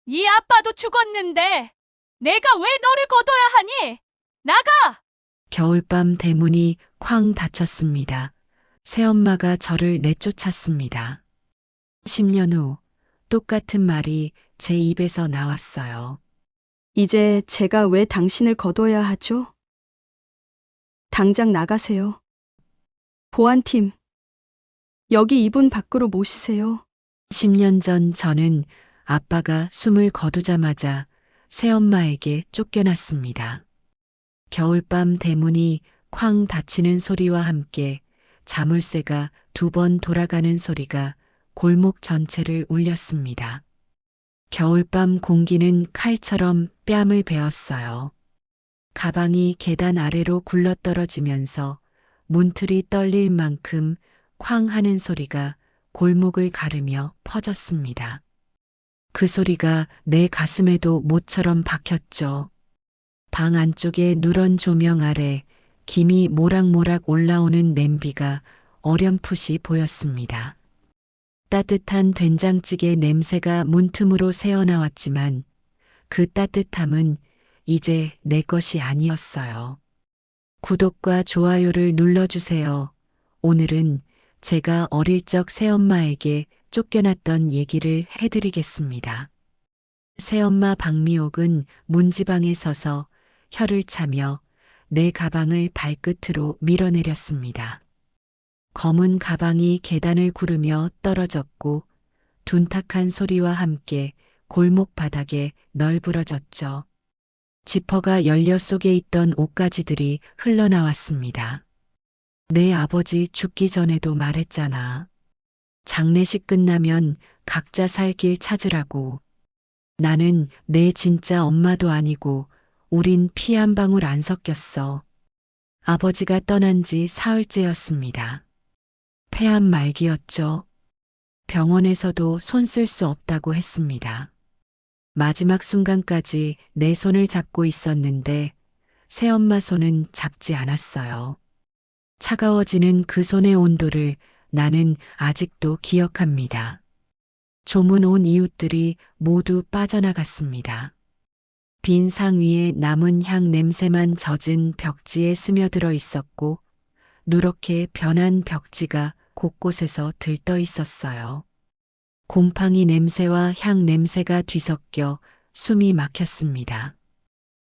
네 아빠도 죽었는데 내가 왜 너를 거둬야 하니? 나가! 겨울밤 대문이 쾅 닫혔습니다. 새엄마가 저를 내쫓았습니다. 10년 후 똑같은 말이 제 입에서 나왔어요. 이제 제가 왜 당신을 거둬야 하죠? 당장 나가세요. 보안팀, 여기 이분 밖으로 모시세요. 10년 전 저는 아빠가 숨을 거두자마자 새엄마에게 쫓겨났습니다. 겨울밤 대문이 쾅 닫히는 소리와 함께 자물쇠가 2번 돌아가는 소리가 골목 전체를 울렸습니다. 겨울밤 공기는 칼처럼 뺨을 베었어요. 가방이 계단 아래로 굴러떨어지면서 문틀이 떨릴 만큼 쾅 하는 소리가 골목을 가르며 퍼졌습니다. 그 소리가 내 가슴에도 못처럼 박혔죠. 방 안쪽의 누런 조명 아래 김이 모락모락 올라오는 냄비가 어렴풋이 보였습니다. 따뜻한 된장찌개 냄새가 문틈으로 새어나왔지만 그 따뜻함은 이제 내 것이 아니었어요. 구독과 좋아요를 눌러주세요. 오늘은 제가 어릴 적 새엄마에게 쫓겨났던 얘기를 해드리겠습니다. 새엄마 박미옥은 문지방에 서서 혀를 차며 내 가방을 발끝으로 밀어내렸습니다. 검은 가방이 계단을 구르며 떨어졌고 둔탁한 소리와 함께 골목 바닥에 널브러졌죠. 지퍼가 열려 속에 있던 옷가지들이 흘러나왔습니다. 내 아버지 죽기 전에도 말했잖아. 장례식 끝나면 각자 살 길 찾으라고. 나는 내 진짜 엄마도 아니고 우린 피 한 방울 안 섞였어. 아버지가 떠난 지 사흘째였습니다. 폐암 말기였죠. 병원에서도 손 쓸 수 없다고 했습니다. 마지막 순간까지 내 손을 잡고 있었는데 새엄마 손은 잡지 않았어요. 차가워지는 그 손의 온도를 나는 아직도 기억합니다. 조문 온 이웃들이 모두 빠져나갔습니다. 빈 상 위에 남은 향 냄새만 젖은 벽지에 스며들어 있었고 누렇게 변한 벽지가 곳곳에서 들떠 있었어요. 곰팡이 냄새와 향 냄새가 뒤섞여 숨이 막혔습니다.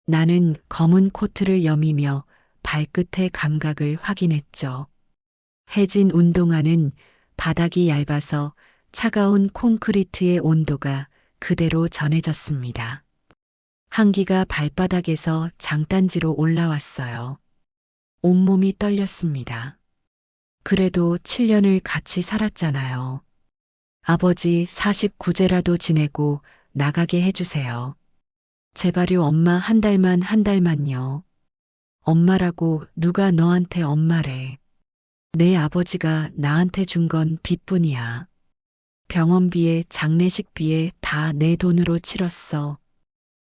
나는 검은 코트를 여미며 발끝의 감각을 확인했죠. 해진 운동화는 바닥이 얇아서 차가운 콘크리트의 온도가 그대로 전해졌습니다. 한기가 발바닥에서 장단지로 올라왔어요. 온몸이 떨렸습니다. 그래도 7년을 같이 살았잖아요. 아버지 49제라도 지내고 나가게 해주세요. 제발요 엄마 한 달만요. 엄마라고 누가 너한테 엄마래. 내 아버지가 나한테 준 건 빚뿐이야. 병원비에 장례식비에 다 내 돈으로 치렀어.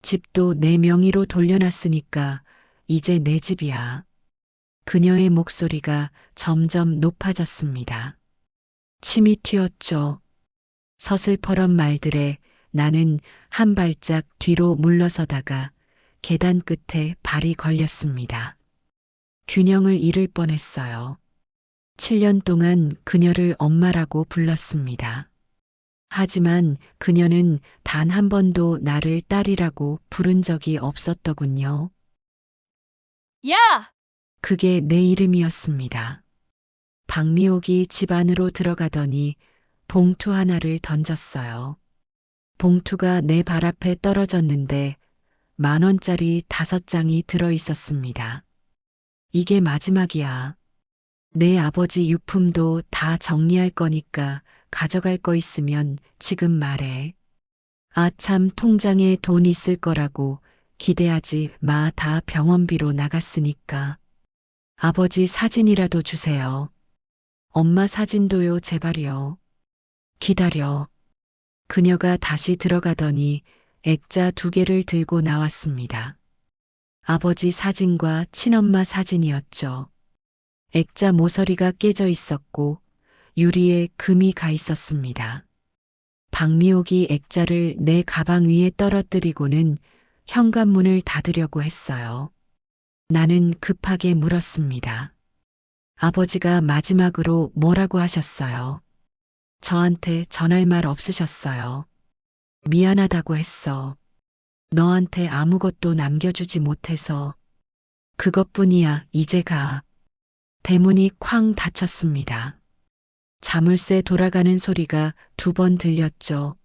집도 내 명의로 돌려놨으니까 이제 내 집이야. 그녀의 목소리가 점점 높아졌습니다. 침이 튀었죠. 서슬퍼런 말들에 나는 한 발짝 뒤로 물러서다가 계단 끝에 발이 걸렸습니다. 균형을 잃을 뻔했어요. 7년 동안 그녀를 엄마라고 불렀습니다. 하지만 그녀는 단 한 번도 나를 딸이라고 부른 적이 없었더군요. 야! 그게 내 이름이었습니다. 박미옥이 집 안으로 들어가더니 봉투 하나를 던졌어요. 봉투가 내 발 앞에 떨어졌는데 10,000원짜리 5장이 들어 있었습니다. 이게 마지막이야. 내 아버지 유품도 다 정리할 거니까 가져갈 거 있으면 지금 말해. 아참 통장에 돈 있을 거라고 기대하지 마. 다 병원비로 나갔으니까. 아버지 사진이라도 주세요. 엄마 사진도요 제발요. 기다려. 그녀가 다시 들어가더니 액자 2개를 들고 나왔습니다. 아버지 사진과 친엄마 사진이었죠. 액자 모서리가 깨져 있었고 유리에 금이 가 있었습니다. 박미옥이 액자를 내 가방 위에 떨어뜨리고는 현관문을 닫으려고 했어요. 나는 급하게 물었습니다. 아버지가 마지막으로 뭐라고 하셨어요? 저한테 전할 말 없으셨어요. 미안하다고 했어. 너한테 아무것도 남겨주지 못해서. 그것뿐이야, 이제 가. 대문이 쾅 닫혔습니다. 자물쇠 돌아가는 소리가 2번 들렸죠.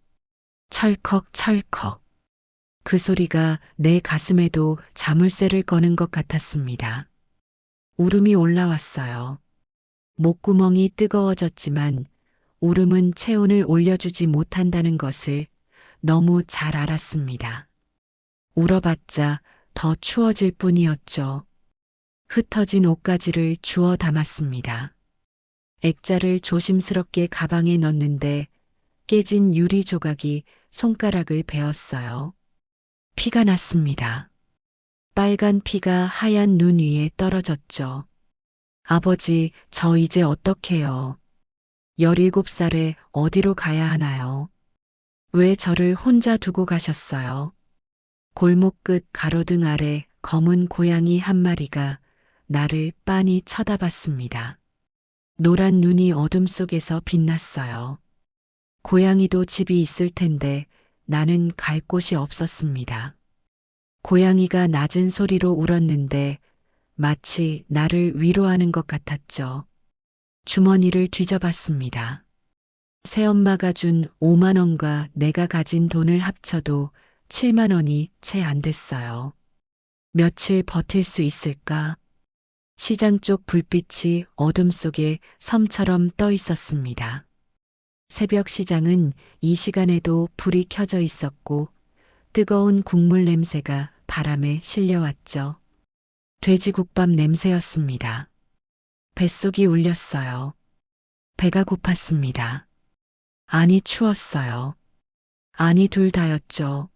철컥 철컥. 그 소리가 내 가슴에도 자물쇠를 거는 것 같았습니다. 울음이 올라왔어요. 목구멍이 뜨거워졌지만 울음은 체온을 올려주지 못한다는 것을 너무 잘 알았습니다. 울어봤자 더 추워질 뿐이었죠. 흩어진 옷가지를 주워 담았습니다. 액자를 조심스럽게 가방에 넣는데 깨진 유리 조각이 손가락을 베었어요. 피가 났습니다. 빨간 피가 하얀 눈 위에 떨어졌죠. 아버지, 저 이제 어떡해요? 17살에 어디로 가야 하나요? 왜 저를 혼자 두고 가셨어요? 골목 끝 가로등 아래 검은 고양이 한 마리가 나를 빤히 쳐다봤습니다. 노란 눈이 어둠 속에서 빛났어요. 고양이도 집이 있을 텐데 나는 갈 곳이 없었습니다. 고양이가 낮은 소리로 울었는데 마치 나를 위로하는 것 같았죠. 주머니를 뒤져봤습니다. 새엄마가 준 5만 원과 내가 가진 돈을 합쳐도 7만 원이 채 안 됐어요. 며칠 버틸 수 있을까? 시장 쪽 불빛이 어둠 속에 섬처럼 떠 있었습니다. 새벽 시장은 이 시간에도 불이 켜져 있었고 뜨거운 국물 냄새가 바람에 실려왔죠. 돼지국밥 냄새였습니다. 뱃속이 울렸어요. 배가 고팠습니다. 아니 추웠어요. 아니 둘 다였죠.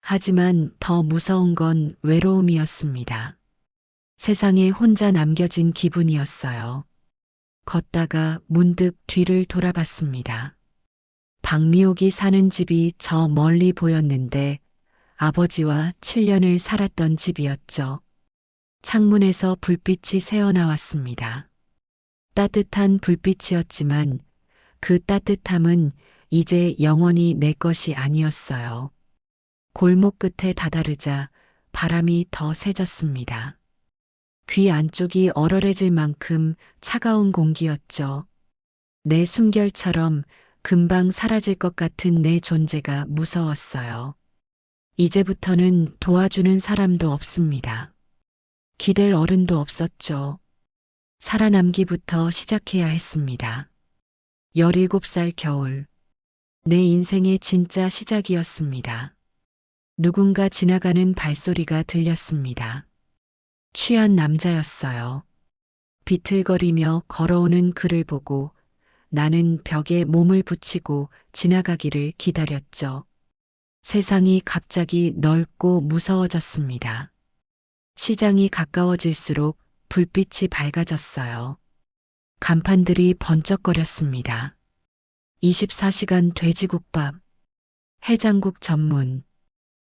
하지만 더 무서운 건 외로움이었습니다. 세상에 혼자 남겨진 기분이었어요. 걷다가 문득 뒤를 돌아봤습니다. 박미옥이 사는 집이 저 멀리 보였는데 아버지와 7년을 살았던 집이었죠. 창문에서 불빛이 새어나왔습니다. 따뜻한 불빛이었지만 그 따뜻함은 이제 영원히 내 것이 아니었어요. 골목 끝에 다다르자 바람이 더 세졌습니다. 귀 안쪽이 얼얼해질 만큼 차가운 공기였죠. 내 숨결처럼 금방 사라질 것 같은 내 존재가 무서웠어요. 이제부터는 도와주는 사람도 없습니다. 기댈 어른도 없었죠. 살아남기부터 시작해야 했습니다. 17살 겨울. 내 인생의 진짜 시작이었습니다. 누군가 지나가는 발소리가 들렸습니다. 취한 남자였어요. 비틀거리며 걸어오는 그를 보고 나는 벽에 몸을 붙이고 지나가기를 기다렸죠. 세상이 갑자기 넓고 무서워졌습니다. 시장이 가까워질수록 불빛이 밝아졌어요. 간판들이 번쩍거렸습니다. 24시간 돼지국밥, 해장국 전문,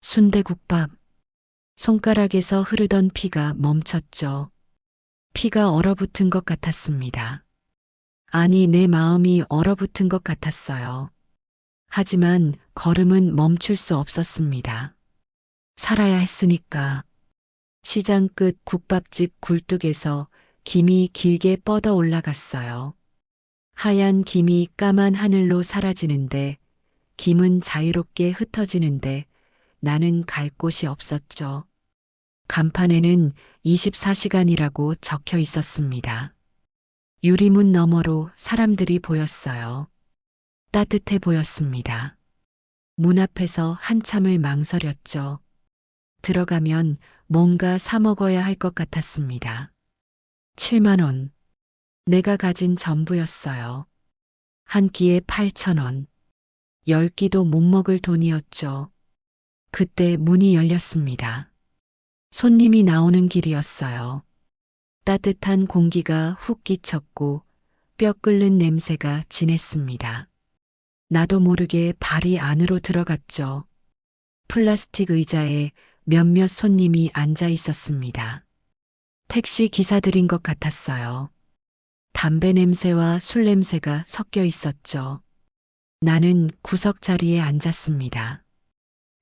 순대국밥. 손가락에서 흐르던 피가 멈췄죠. 피가 얼어붙은 것 같았습니다. 아니, 내 마음이 얼어붙은 것 같았어요. 하지만 걸음은 멈출 수 없었습니다. 살아야 했으니까. 시장 끝 국밥집 굴뚝에서 김이 길게 뻗어 올라갔어요. 하얀 김이 까만 하늘로 사라지는데 김은 자유롭게 흩어지는데 나는 갈 곳이 없었죠. 간판에는 24시간이라고 적혀 있었습니다. 유리문 너머로 사람들이 보였어요. 따뜻해 보였습니다. 문 앞에서 한참을 망설였죠. 들어가면 뭔가 사 먹어야 할 것 같았습니다. 7만 원. 내가 가진 전부였어요. 한 끼에 8천 원. 10끼도 못 먹을 돈이었죠. 그때 문이 열렸습니다. 손님이 나오는 길이었어요. 따뜻한 공기가 훅 끼쳤고 뼈 끓는 냄새가 진했습니다. 나도 모르게 발이 안으로 들어갔죠. 플라스틱 의자에 몇몇 손님이 앉아 있었습니다. 택시 기사들인 것 같았어요. 담배 냄새와 술 냄새가 섞여 있었죠. 나는 구석 자리에 앉았습니다.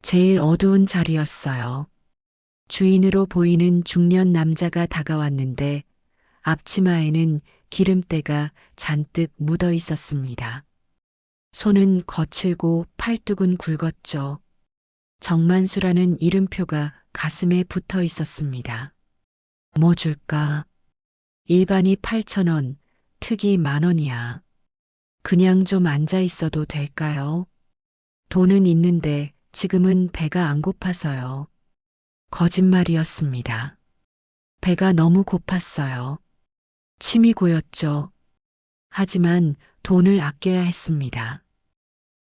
제일 어두운 자리였어요. 주인으로 보이는 중년 남자가 다가왔는데 앞치마에는 기름때가 잔뜩 묻어 있었습니다. 손은 거칠고 팔뚝은 굵었죠. 정만수라는 이름표가 가슴에 붙어 있었습니다. 뭐 줄까? 일반이 8,000원, 특이 10,000원이야. 그냥 좀 앉아 있어도 될까요? 돈은 있는데 지금은 배가 안 고파서요. 거짓말이었습니다. 배가 너무 고팠어요. 침이 고였죠. 하지만 돈을 아껴야 했습니다.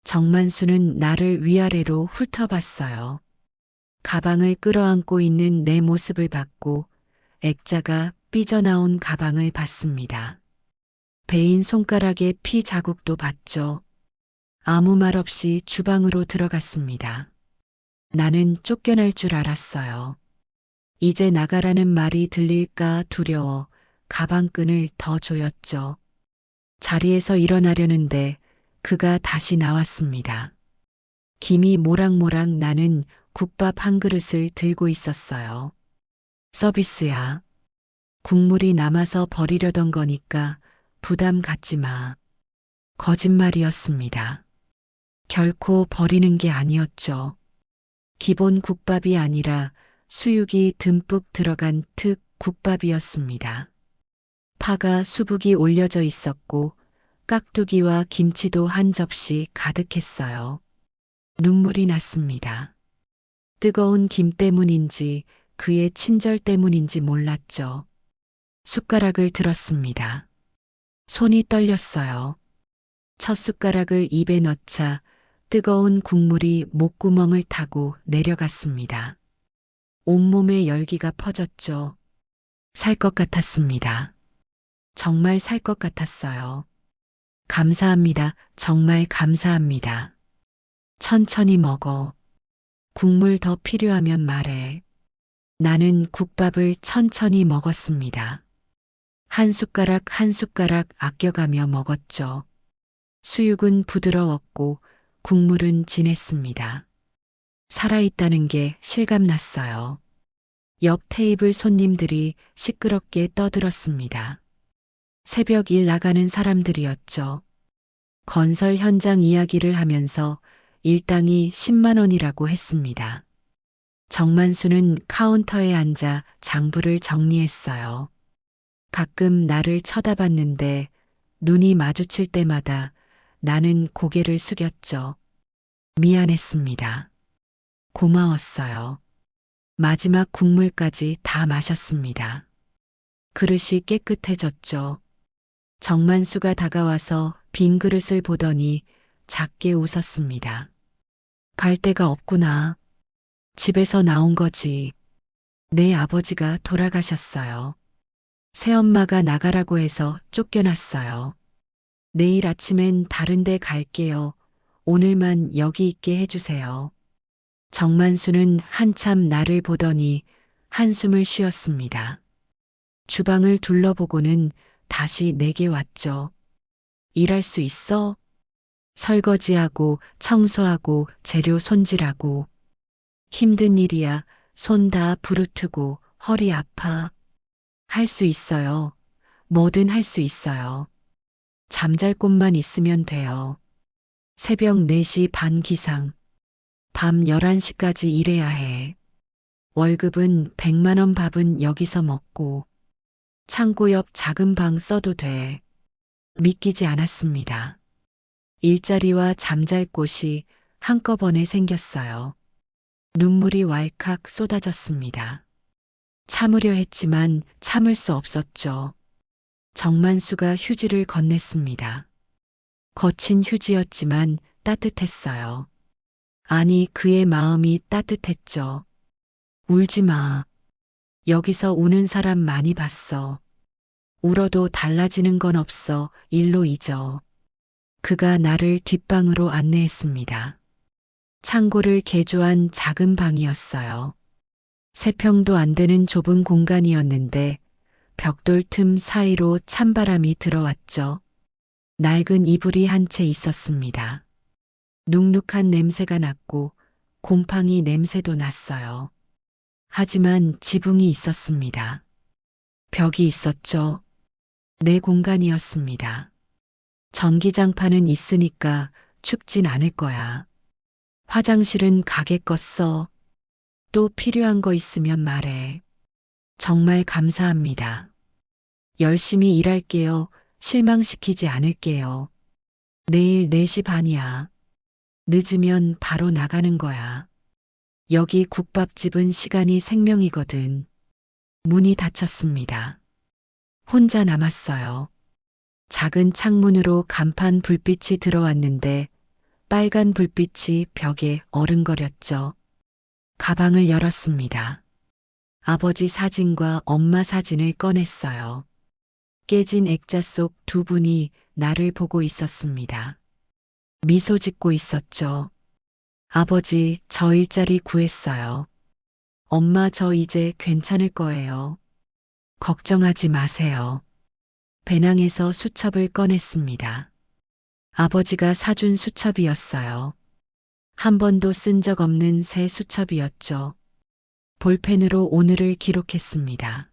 정만수는 나를 위아래로 훑어봤어요. 가방을 끌어안고 있는 내 모습을 봤고 액자가 삐져나온 가방을 봤습니다. 베인 손가락에 피 자국도 봤죠. 아무 말 없이 주방으로 들어갔습니다. 나는 쫓겨날 줄 알았어요. 이제 나가라는 말이 들릴까 두려워 가방끈을 더 조였죠. 자리에서 일어나려는데 그가 다시 나왔습니다. 김이 모락모락 나는 국밥 한 그릇을 들고 있었어요. 서비스야. 국물이 남아서 버리려던 거니까 부담 갖지 마. 거짓말이었습니다. 결코 버리는 게 아니었죠. 기본 국밥이 아니라 수육이 듬뿍 들어간 특 국밥이었습니다. 파가 수북이 올려져 있었고 깍두기와 김치도 한 접시 가득했어요. 눈물이 났습니다. 뜨거운 김 때문인지 그의 친절 때문인지 몰랐죠. 숟가락을 들었습니다. 손이 떨렸어요. 첫 숟가락을 입에 넣자 뜨거운 국물이 목구멍을 타고 내려갔습니다. 온몸에 열기가 퍼졌죠. 살 것 같았습니다. 정말 살 것 같았어요. 감사합니다. 정말 감사합니다. 천천히 먹어. 국물 더 필요하면 말해. 나는 국밥을 천천히 먹었습니다. 한 숟가락 한 숟가락 아껴가며 먹었죠. 수육은 부드러웠고 국물은 진했습니다. 살아있다는 게 실감났어요. 옆 테이블 손님들이 시끄럽게 떠들었습니다. 새벽 일 나가는 사람들이었죠. 건설 현장 이야기를 하면서 일당이 10만 원이라고 했습니다. 정만수는 카운터에 앉아 장부를 정리했어요. 가끔 나를 쳐다봤는데 눈이 마주칠 때마다 나는 고개를 숙였죠. 미안했습니다. 고마웠어요. 마지막 국물까지 다 마셨습니다. 그릇이 깨끗해졌죠. 정만수가 다가와서 빈 그릇을 보더니 작게 웃었습니다. 갈 데가 없구나. 집에서 나온 거지. 내 아버지가 돌아가셨어요. 새엄마가 나가라고 해서 쫓겨났어요. 내일 아침엔 다른 데 갈게요. 오늘만 여기 있게 해주세요. 정만수는 한참 나를 보더니 한숨을 쉬었습니다. 주방을 둘러보고는 다시 내게 왔죠. 일할 수 있어? 설거지하고 청소하고 재료 손질하고. 힘든 일이야. 손 다 부르트고 허리 아파. 할 수 있어요. 뭐든 할 수 있어요. 잠잘 곳만 있으면 돼요. 새벽 4시 반 기상. 밤 11시까지 일해야 해. 월급은 100만 원 밥은 여기서 먹고. 창고 옆 작은 방 써도 돼. 믿기지 않았습니다. 일자리와 잠잘 곳이 한꺼번에 생겼어요. 눈물이 왈칵 쏟아졌습니다. 참으려 했지만 참을 수 없었죠. 정만수가 휴지를 건넸습니다. 거친 휴지였지만 따뜻했어요. 아니, 그의 마음이 따뜻했죠. 울지 마. 여기서 우는 사람 많이 봤어. 울어도 달라지는 건 없어. 일로 잊어. 그가 나를 뒷방으로 안내했습니다. 창고를 개조한 작은 방이었어요. 3평도 안 되는 좁은 공간이었는데 벽돌 틈 사이로 찬바람이 들어왔죠. 낡은 이불이 한 채 있었습니다. 눅눅한 냄새가 났고 곰팡이 냄새도 났어요. 하지만 지붕이 있었습니다. 벽이 있었죠. 내 공간이었습니다. 전기장판은 있으니까 춥진 않을 거야. 화장실은 가게껏 또 필요한 거 있으면 말해. 정말 감사합니다. 열심히 일할게요. 실망시키지 않을게요. 내일 4시 반이야. 늦으면 바로 나가는 거야. 여기 국밥집은 시간이 생명이거든. 문이 닫혔습니다. 혼자 남았어요. 작은 창문으로 간판 불빛이 들어왔는데 빨간 불빛이 벽에 어른거렸죠. 가방을 열었습니다. 아버지 사진과 엄마 사진을 꺼냈어요. 깨진 액자 속 2분이 나를 보고 있었습니다. 미소 짓고 있었죠. 아버지, 저 일자리 구했어요. 엄마, 저 이제 괜찮을 거예요. 걱정하지 마세요. 배낭에서 수첩을 꺼냈습니다. 아버지가 사준 수첩이었어요. 한 번도 쓴 적 없는 새 수첩이었죠. 볼펜으로 오늘을 기록했습니다.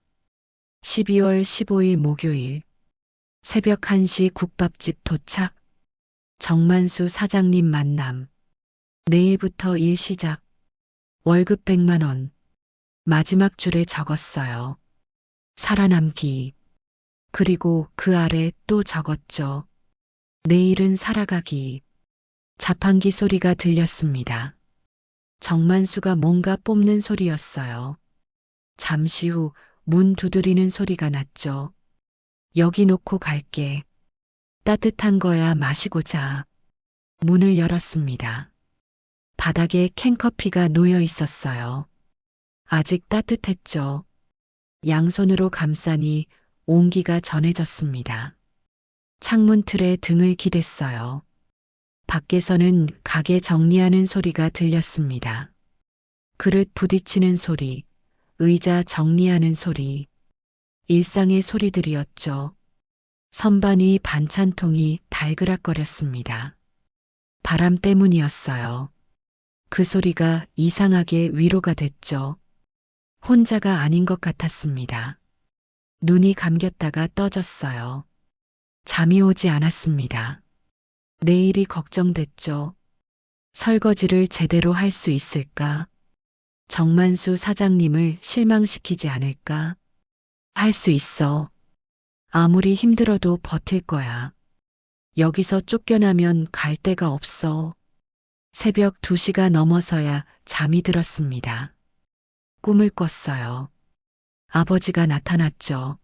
12월 15일 목요일. 새벽 1시 국밥집 도착. 정만수 사장님 만남. 내일부터 일 시작. 월급 100만 원. 마지막 줄에 적었어요. 살아남기. 그리고 그 아래 또 적었죠. 내일은 살아가기. 자판기 소리가 들렸습니다. 정만수가 뭔가 뽑는 소리였어요. 잠시 후 문 두드리는 소리가 났죠. 여기 놓고 갈게. 따뜻한 거야 마시고 자. 문을 열었습니다. 바닥에 캔커피가 놓여 있었어요. 아직 따뜻했죠. 양손으로 감싸니 온기가 전해졌습니다. 창문 틀에 등을 기댔어요. 밖에서는 가게 정리하는 소리가 들렸습니다. 그릇 부딪히는 소리, 의자 정리하는 소리, 일상의 소리들이었죠. 선반 위 반찬통이 달그락거렸습니다. 바람 때문이었어요. 그 소리가 이상하게 위로가 됐죠. 혼자가 아닌 것 같았습니다. 눈이 감겼다가 떠졌어요. 잠이 오지 않았습니다. 내일이 걱정됐죠. 설거지를 제대로 할 수 있을까? 정만수 사장님을 실망시키지 않을까? 할 수 있어. 아무리 힘들어도 버틸 거야. 여기서 쫓겨나면 갈 데가 없어. 새벽 2시가 넘어서야 잠이 들었습니다. 꿈을 꿨어요. 아버지가 나타났죠.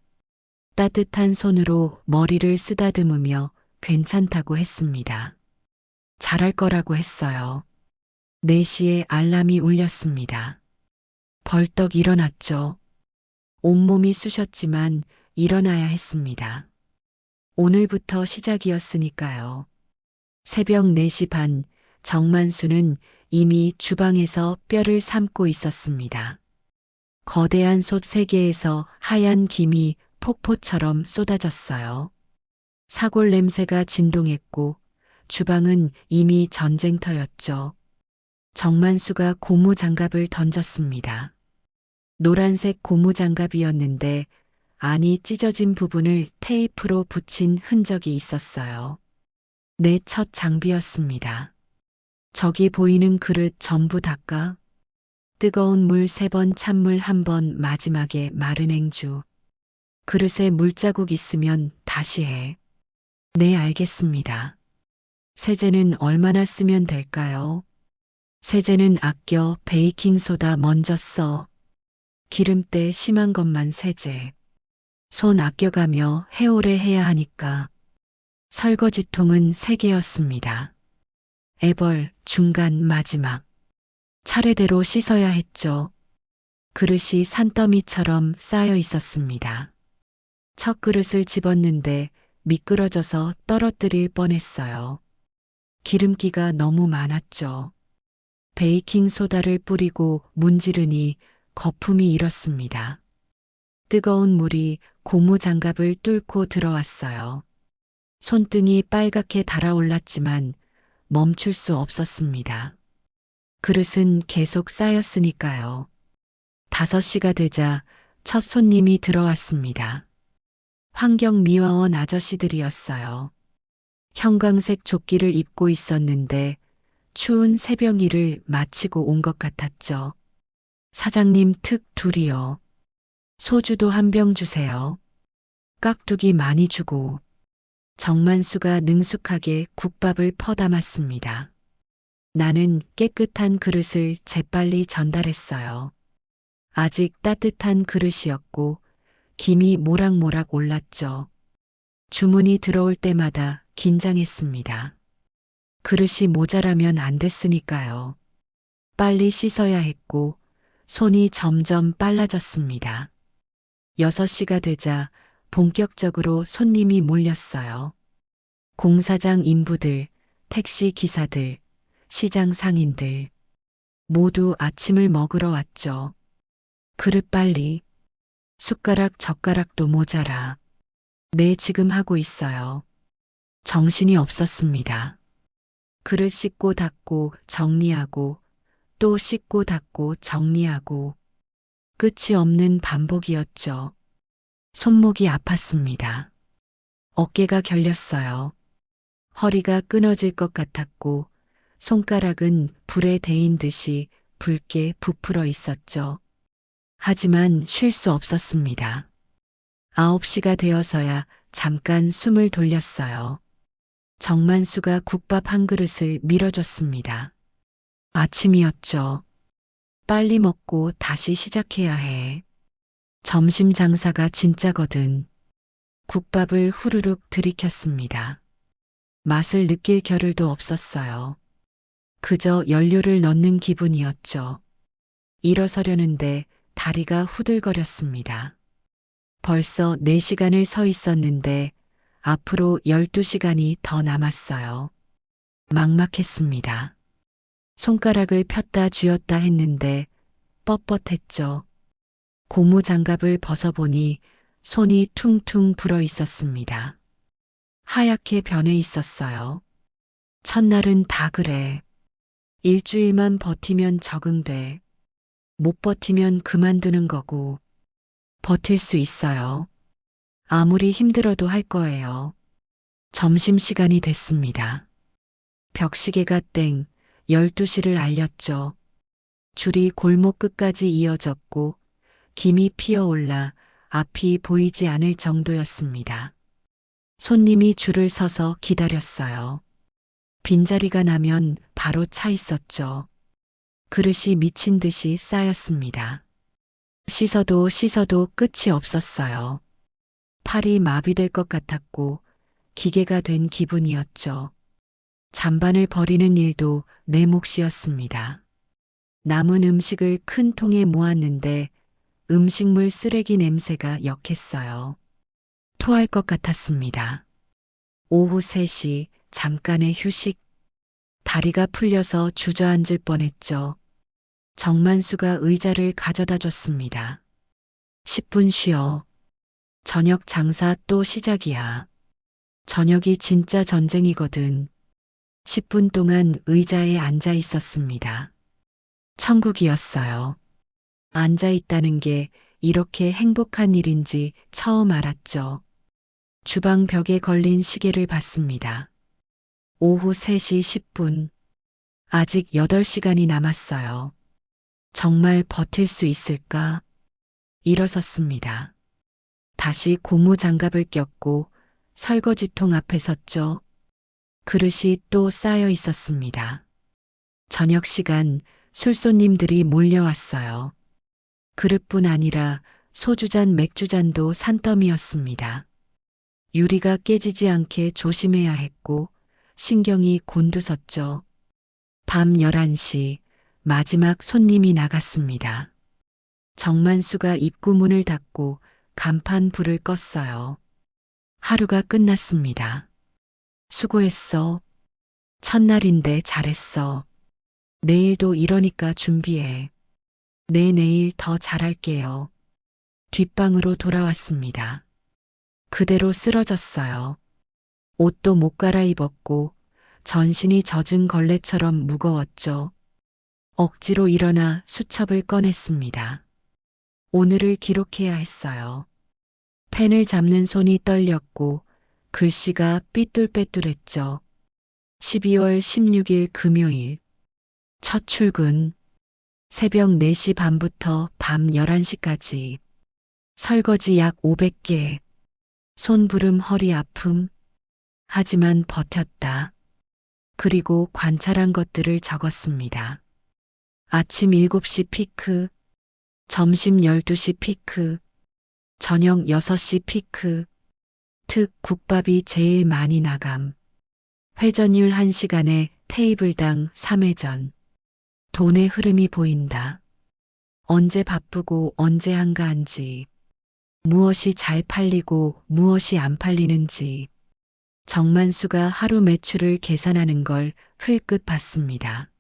따뜻한 손으로 머리를 쓰다듬으며 괜찮다고 했습니다. 잘할 거라고 했어요. 4시에 알람이 울렸습니다. 벌떡 일어났죠. 온몸이 쑤셨지만 일어나야 했습니다. 오늘부터 시작이었으니까요. 새벽 4시 반, 정만수는 이미 주방에서 뼈를 삶고 있었습니다. 거대한 솥 3개에서 하얀 김이 폭포처럼 쏟아졌어요. 사골 냄새가 진동했고 주방은 이미 전쟁터였죠. 정만수가 고무장갑을 던졌습니다. 노란색 고무장갑이었는데 안이 찢어진 부분을 테이프로 붙인 흔적이 있었어요. 내 첫 장비였습니다. 저기 보이는 그릇 전부 닦아. 뜨거운 물 3번, 찬물 1번, 마지막에 마른 행주. 그릇에 물자국 있으면 다시 해. 네, 알겠습니다. 세제는 얼마나 쓰면 될까요? 세제는 아껴 베이킹소다 먼저 써. 기름때 심한 것만 세제. 손 아껴가며 해오래 해야 하니까. 설거지통은 3개였습니다. 애벌, 중간, 마지막. 차례대로 씻어야 했죠. 그릇이 산더미처럼 쌓여 있었습니다. 첫 그릇을 집었는데 미끄러져서 떨어뜨릴 뻔했어요. 기름기가 너무 많았죠. 베이킹 소다를 뿌리고 문지르니 거품이 일었습니다. 뜨거운 물이 고무 장갑을 뚫고 들어왔어요. 손등이 빨갛게 달아올랐지만 멈출 수 없었습니다. 그릇은 계속 쌓였으니까요. 5시가 되자 첫 손님이 들어왔습니다. 환경미화원 아저씨들이었어요. 형광색 조끼를 입고 있었는데 추운 새벽 일을 마치고 온 것 같았죠. 사장님 특 둘이요. 소주도 한 병 주세요. 깍두기 많이 주고. 정만수가 능숙하게 국밥을 퍼담았습니다. 나는 깨끗한 그릇을 재빨리 전달했어요. 아직 따뜻한 그릇이었고 김이 모락모락 올랐죠. 주문이 들어올 때마다 긴장했습니다. 그릇이 모자라면 안 됐으니까요. 빨리 씻어야 했고 손이 점점 빨라졌습니다. 6시가 되자 본격적으로 손님이 몰렸어요. 공사장 인부들, 택시 기사들, 시장 상인들 모두 아침을 먹으러 왔죠. 그릇 빨리. 숟가락 젓가락도 모자라. 네, 지금 하고 있어요. 정신이 없었습니다. 그릇 씻고 닦고 정리하고 또 씻고 닦고 정리하고 끝이 없는 반복이었죠. 손목이 아팠습니다. 어깨가 결렸어요. 허리가 끊어질 것 같았고 손가락은 불에 데인 듯이 붉게 부풀어 있었죠. 하지만 쉴 수 없었습니다. 9시가 되어서야 잠깐 숨을 돌렸어요. 정만수가 국밥 한 그릇을 밀어줬습니다. 아침이었죠. 빨리 먹고 다시 시작해야 해. 점심 장사가 진짜거든. 국밥을 후루룩 들이켰습니다. 맛을 느낄 겨를도 없었어요. 그저 연료를 넣는 기분이었죠. 일어서려는데 다리가 후들거렸습니다. 벌써 4시간을 서 있었는데 앞으로 12시간이 더 남았어요. 막막했습니다. 손가락을 폈다 쥐었다 했는데 뻣뻣했죠. 고무 장갑을 벗어보니 손이 퉁퉁 불어 있었습니다. 하얗게 변해 있었어요. 첫날은 다 그래. 일주일만 버티면 적응돼. 못 버티면 그만두는 거고. 버틸 수 있어요. 아무리 힘들어도 할 거예요. 점심시간이 됐습니다. 벽시계가 땡 12시를 알렸죠. 줄이 골목 끝까지 이어졌고 김이 피어올라 앞이 보이지 않을 정도였습니다. 손님이 줄을 서서 기다렸어요. 빈자리가 나면 바로 차 있었죠. 그릇이 미친 듯이 쌓였습니다. 씻어도 씻어도 끝이 없었어요. 팔이 마비될 것 같았고 기계가 된 기분이었죠. 잔반을 버리는 일도 내 몫이었습니다. 남은 음식을 큰 통에 모았는데 음식물 쓰레기 냄새가 역했어요. 토할 것 같았습니다. 오후 3시 잠깐의 휴식. 다리가 풀려서 주저앉을 뻔했죠. 정만수가 의자를 가져다 줬습니다. 10분 쉬어. 저녁 장사 또 시작이야. 저녁이 진짜 전쟁이거든. 10분 동안 의자에 앉아 있었습니다. 천국이었어요. 앉아 있다는 게 이렇게 행복한 일인지 처음 알았죠. 주방 벽에 걸린 시계를 봤습니다. 오후 3시 10분. 아직 8시간이 남았어요. 정말 버틸 수 있을까? 일어섰습니다. 다시 고무 장갑을 꼈고 설거지통 앞에 섰죠. 그릇이 또 쌓여 있었습니다. 저녁 시간 술손님들이 몰려왔어요. 그릇뿐 아니라 소주잔 맥주잔도 산더미였습니다. 유리가 깨지지 않게 조심해야 했고 신경이 곤두섰죠. 밤 11시 마지막 손님이 나갔습니다. 정만수가 입구문을 닫고 간판 불을 껐어요. 하루가 끝났습니다. 수고했어. 첫날인데 잘했어. 내일도 이러니까 준비해. 내 내일 더 잘할게요. 뒷방으로 돌아왔습니다. 그대로 쓰러졌어요. 옷도 못 갈아입었고 전신이 젖은 걸레처럼 무거웠죠. 억지로 일어나 수첩을 꺼냈습니다. 오늘을 기록해야 했어요. 펜을 잡는 손이 떨렸고 글씨가 삐뚤빼뚤했죠. 12월 16일 금요일. 첫 출근. 새벽 4시 반부터 밤 11시까지. 설거지 약 500개. 손부름 허리 아픔. 하지만 버텼다. 그리고 관찰한 것들을 적었습니다. 아침 7시 피크, 점심 12시 피크, 저녁 6시 피크, 특 국밥이 제일 많이 나감. 회전율 1시간에 테이블당 3회전. 돈의 흐름이 보인다. 언제 바쁘고 언제 한가한지, 무엇이 잘 팔리고 무엇이 안 팔리는지, 정만수가 하루 매출을 계산하는 걸 흘끗 봤습니다.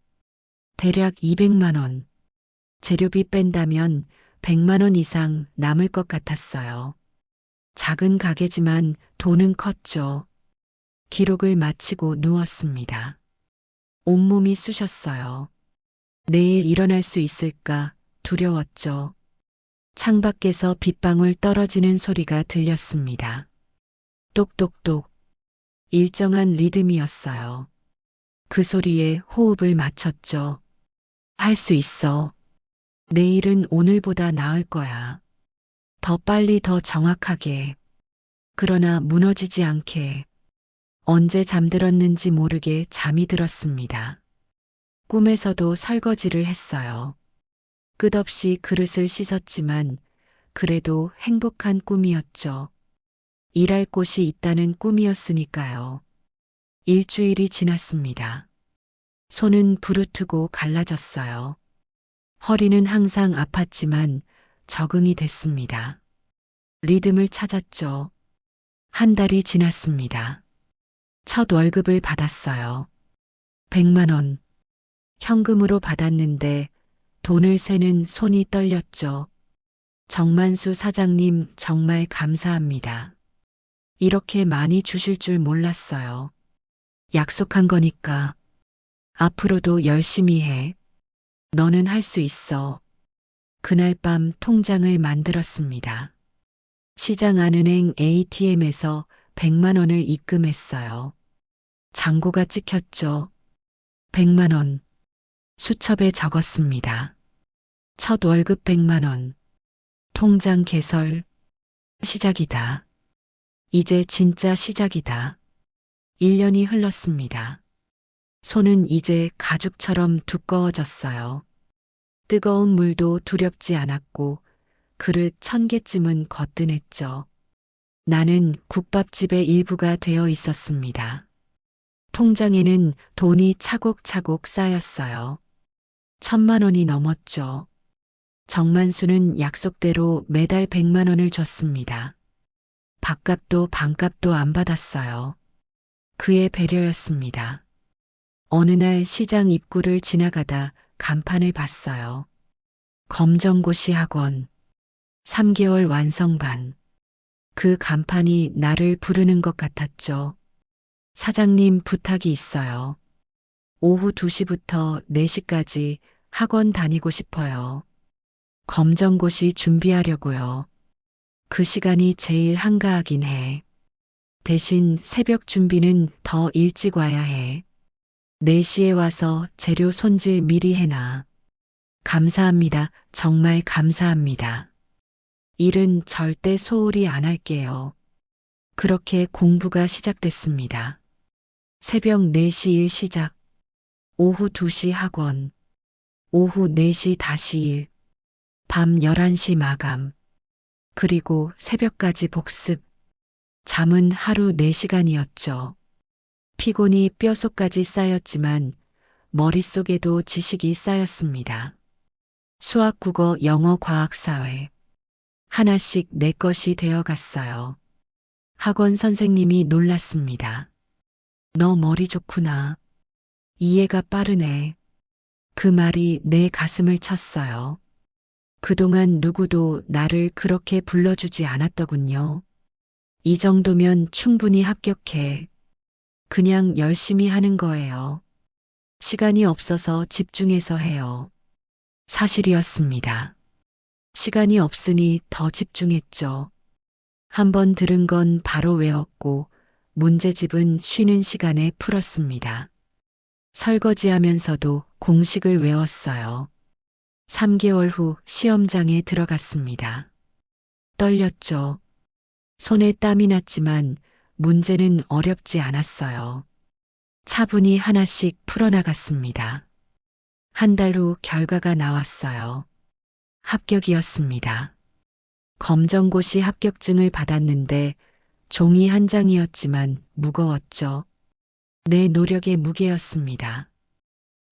대략 200만 원. 재료비 뺀다면 100만 원 이상 남을 것 같았어요. 작은 가게지만 돈은 컸죠. 기록을 마치고 누웠습니다. 온몸이 쑤셨어요. 내일 일어날 수 있을까 두려웠죠. 창밖에서 빗방울 떨어지는 소리가 들렸습니다. 똑똑똑. 일정한 리듬이었어요. 그 소리에 호흡을 맞췄죠. 할 수 있어. 내일은 오늘보다 나을 거야. 더 빨리 더 정확하게. 그러나 무너지지 않게. 언제 잠들었는지 모르게 잠이 들었습니다. 꿈에서도 설거지를 했어요. 끝없이 그릇을 씻었지만 그래도 행복한 꿈이었죠. 일할 곳이 있다는 꿈이었으니까요. 일주일이 지났습니다. 손은 부르트고 갈라졌어요. 허리는 항상 아팠지만 적응이 됐습니다. 리듬을 찾았죠. 한 달이 지났습니다. 첫 월급을 받았어요. 100만 원. 현금으로 받았는데 돈을 세는 손이 떨렸죠. 정만수 사장님 정말 감사합니다. 이렇게 많이 주실 줄 몰랐어요. 약속한 거니까. 앞으로도 열심히 해. 너는 할 수 있어. 그날 밤 통장을 만들었습니다. 시장 안 은행 ATM에서 100만 원을 입금했어요. 잔고가 찍혔죠. 100만 원. 수첩에 적었습니다. 첫 월급 100만 원. 통장 개설. 시작이다. 이제 진짜 시작이다. 1년이 흘렀습니다. 손은 이제 가죽처럼 두꺼워졌어요. 뜨거운 물도 두렵지 않았고 그릇 1000개쯤은 거뜬했죠. 나는 국밥집의 일부가 되어 있었습니다. 통장에는 돈이 차곡차곡 쌓였어요. 1000만 원이 넘었죠. 정만수는 약속대로 매달 100만 원을 줬습니다. 밥값도 반값도 안 받았어요. 그의 배려였습니다. 어느 날 시장 입구를 지나가다 간판을 봤어요. 검정고시 학원. 3개월 완성반. 그 간판이 나를 부르는 것 같았죠. 사장님 부탁이 있어요. 오후 2시부터 4시까지 학원 다니고 싶어요. 검정고시 준비하려고요. 그 시간이 제일 한가하긴 해. 대신 새벽 준비는 더 일찍 와야 해. 4시에 와서 재료 손질 미리 해놔. 감사합니다. 정말 감사합니다. 일은 절대 소홀히 안 할게요. 그렇게 공부가 시작됐습니다. 새벽 4시 일 시작. 오후 2시 학원. 오후 4시 다시 일. 밤 11시 마감. 그리고 새벽까지 복습. 잠은 하루 4시간이었죠. 피곤이 뼛속까지 쌓였지만 머릿속에도 지식이 쌓였습니다. 수학, 국어, 영어, 과학, 사회. 하나씩 내 것이 되어갔어요. 학원 선생님이 놀랐습니다. 너 머리 좋구나. 이해가 빠르네. 그 말이 내 가슴을 쳤어요. 그동안 누구도 나를 그렇게 불러주지 않았더군요. 이 정도면 충분히 합격해. 그냥 열심히 하는 거예요. 시간이 없어서 집중해서 해요. 사실이었습니다. 시간이 없으니 더 집중했죠. 한번 들은 건 바로 외웠고 문제집은 쉬는 시간에 풀었습니다. 설거지하면서도 공식을 외웠어요. 3개월 후 시험장에 들어갔습니다. 떨렸죠. 손에 땀이 났지만 문제는 어렵지 않았어요. 차분히 하나씩 풀어나갔습니다. 한 달 후 결과가 나왔어요. 합격이었습니다. 검정고시 합격증을 받았는데 종이 한 장이었지만 무거웠죠. 내 노력의 무게였습니다.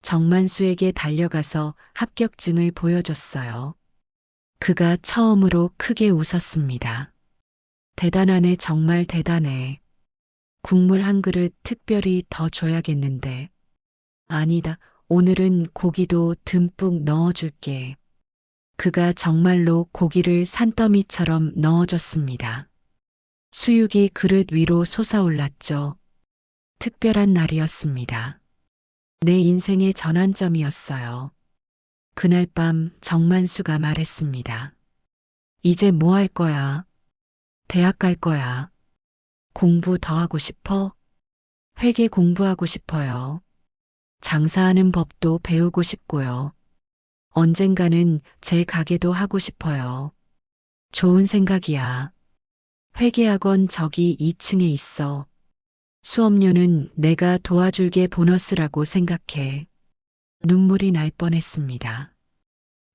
정만수에게 달려가서 합격증을 보여줬어요. 그가 처음으로 크게 웃었습니다. 대단하네, 정말 대단해. 국물 한 그릇 특별히 더 줘야겠는데. 아니다, 오늘은 고기도 듬뿍 넣어줄게. 그가 정말로 고기를 산더미처럼 넣어줬습니다. 수육이 그릇 위로 솟아올랐죠. 특별한 날이었습니다. 내 인생의 전환점이었어요. 그날 밤 정만수가 말했습니다. 이제 뭐 할 거야? 대학 갈 거야. 공부 더 하고 싶어? 회계 공부하고 싶어요. 장사하는 법도 배우고 싶고요. 언젠가는 제 가게도 하고 싶어요. 좋은 생각이야. 회계학원 저기 2층에 있어. 수업료는 내가 도와줄게, 보너스라고 생각해. 눈물이 날 뻔했습니다.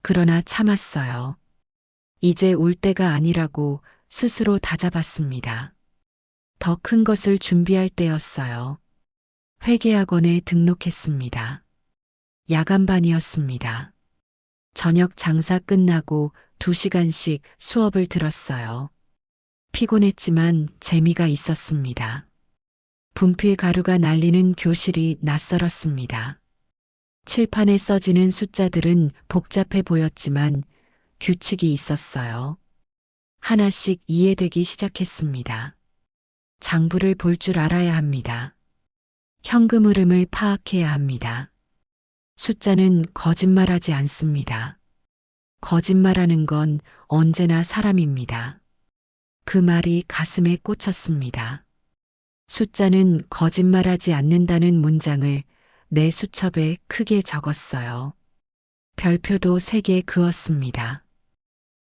그러나 참았어요. 이제 울 때가 아니라고 스스로 다잡았습니다. 더 큰 것을 준비할 때였어요. 회계학원에 등록했습니다. 야간반이었습니다. 저녁 장사 끝나고 2시간씩 수업을 들었어요. 피곤했지만 재미가 있었습니다. 분필 가루가 날리는 교실이 낯설었습니다. 칠판에 써지는 숫자들은 복잡해 보였지만 규칙이 있었어요. 하나씩 이해되기 시작했습니다. 장부를 볼 줄 알아야 합니다. 현금 흐름을 파악해야 합니다. 숫자는 거짓말하지 않습니다. 거짓말하는 건 언제나 사람입니다. 그 말이 가슴에 꽂혔습니다. 숫자는 거짓말하지 않는다는 문장을 내 수첩에 크게 적었어요. 별표도 3개 그었습니다.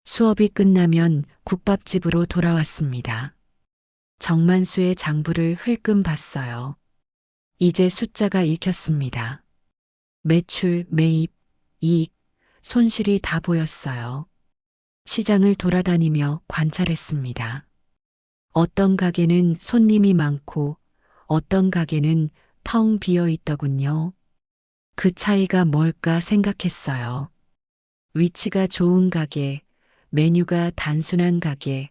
수업이 끝나면 국밥집으로 돌아왔습니다. 정만수의 장부를 흘끔 봤어요. 이제 숫자가 읽혔습니다. 매출, 매입, 이익, 손실이 다 보였어요. 시장을 돌아다니며 관찰했습니다. 어떤 가게는 손님이 많고 어떤 가게는 텅 비어 있더군요. 그 차이가 뭘까 생각했어요. 위치가 좋은 가게, 메뉴가 단순한 가게,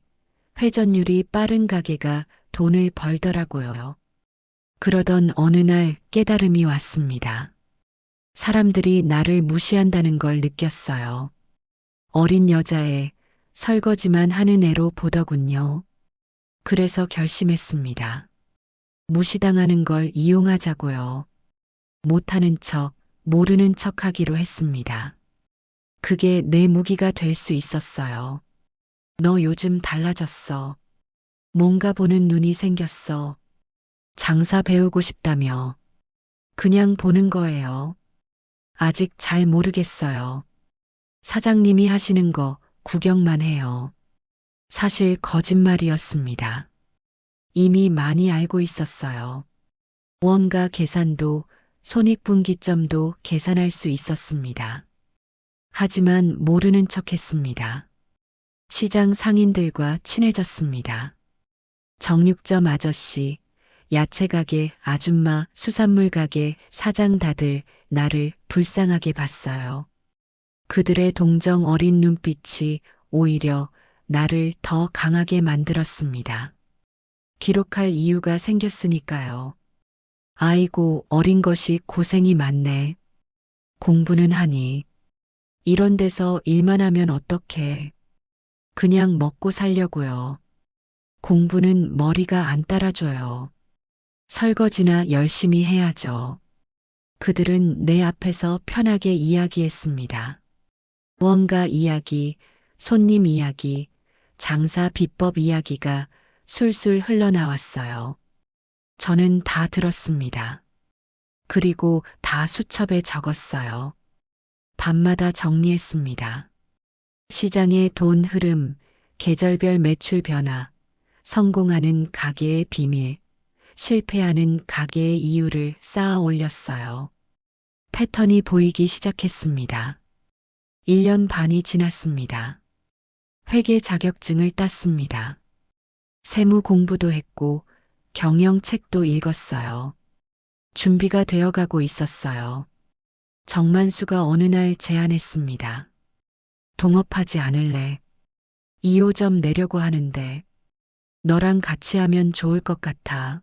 회전율이 빠른 가게가 돈을 벌더라고요. 그러던 어느 날 깨달음이 왔습니다. 사람들이 나를 무시한다는 걸 느꼈어요. 어린 여자애, 설거지만 하는 애로 보더군요. 그래서 결심했습니다. 무시당하는 걸 이용하자고요. 못하는 척, 모르는 척 하기로 했습니다. 그게 내 무기가 될 수 있었어요. 너 요즘 달라졌어. 뭔가 보는 눈이 생겼어. 장사 배우고 싶다며. 그냥 보는 거예요. 아직 잘 모르겠어요. 사장님이 하시는 거 구경만 해요. 사실 거짓말이었습니다. 이미 많이 알고 있었어요. 원가 계산도 손익분기점도 계산할 수 있었습니다. 하지만 모르는 척 했습니다. 시장 상인들과 친해졌습니다. 정육점 아저씨, 야채가게 아줌마, 수산물 가게 사장 다들 나를 불쌍하게 봤어요. 그들의 동정 어린 눈빛이 오히려 나를 더 강하게 만들었습니다. 기록할 이유가 생겼으니까요. 아이고, 어린 것이 고생이 많네. 공부는 하니. 이런 데서 일만 하면 어떡해. 그냥 먹고 살려고요. 공부는 머리가 안 따라줘요. 설거지나 열심히 해야죠. 그들은 내 앞에서 편하게 이야기했습니다. 무언가 이야기, 손님 이야기, 장사 비법 이야기가 술술 흘러나왔어요. 저는 다 들었습니다. 그리고 다 수첩에 적었어요. 밤마다 정리했습니다. 시장의 돈 흐름, 계절별 매출 변화, 성공하는 가게의 비밀, 실패하는 가게의 이유를 쌓아 올렸어요. 패턴이 보이기 시작했습니다. 1년 반이 지났습니다. 회계 자격증을 땄습니다. 세무 공부도 했고 경영책도 읽었어요. 준비가 되어가고 있었어요. 정만수가 어느 날 제안했습니다. 동업하지 않을래? 2호점 내려고 하는데 너랑 같이 하면 좋을 것 같아.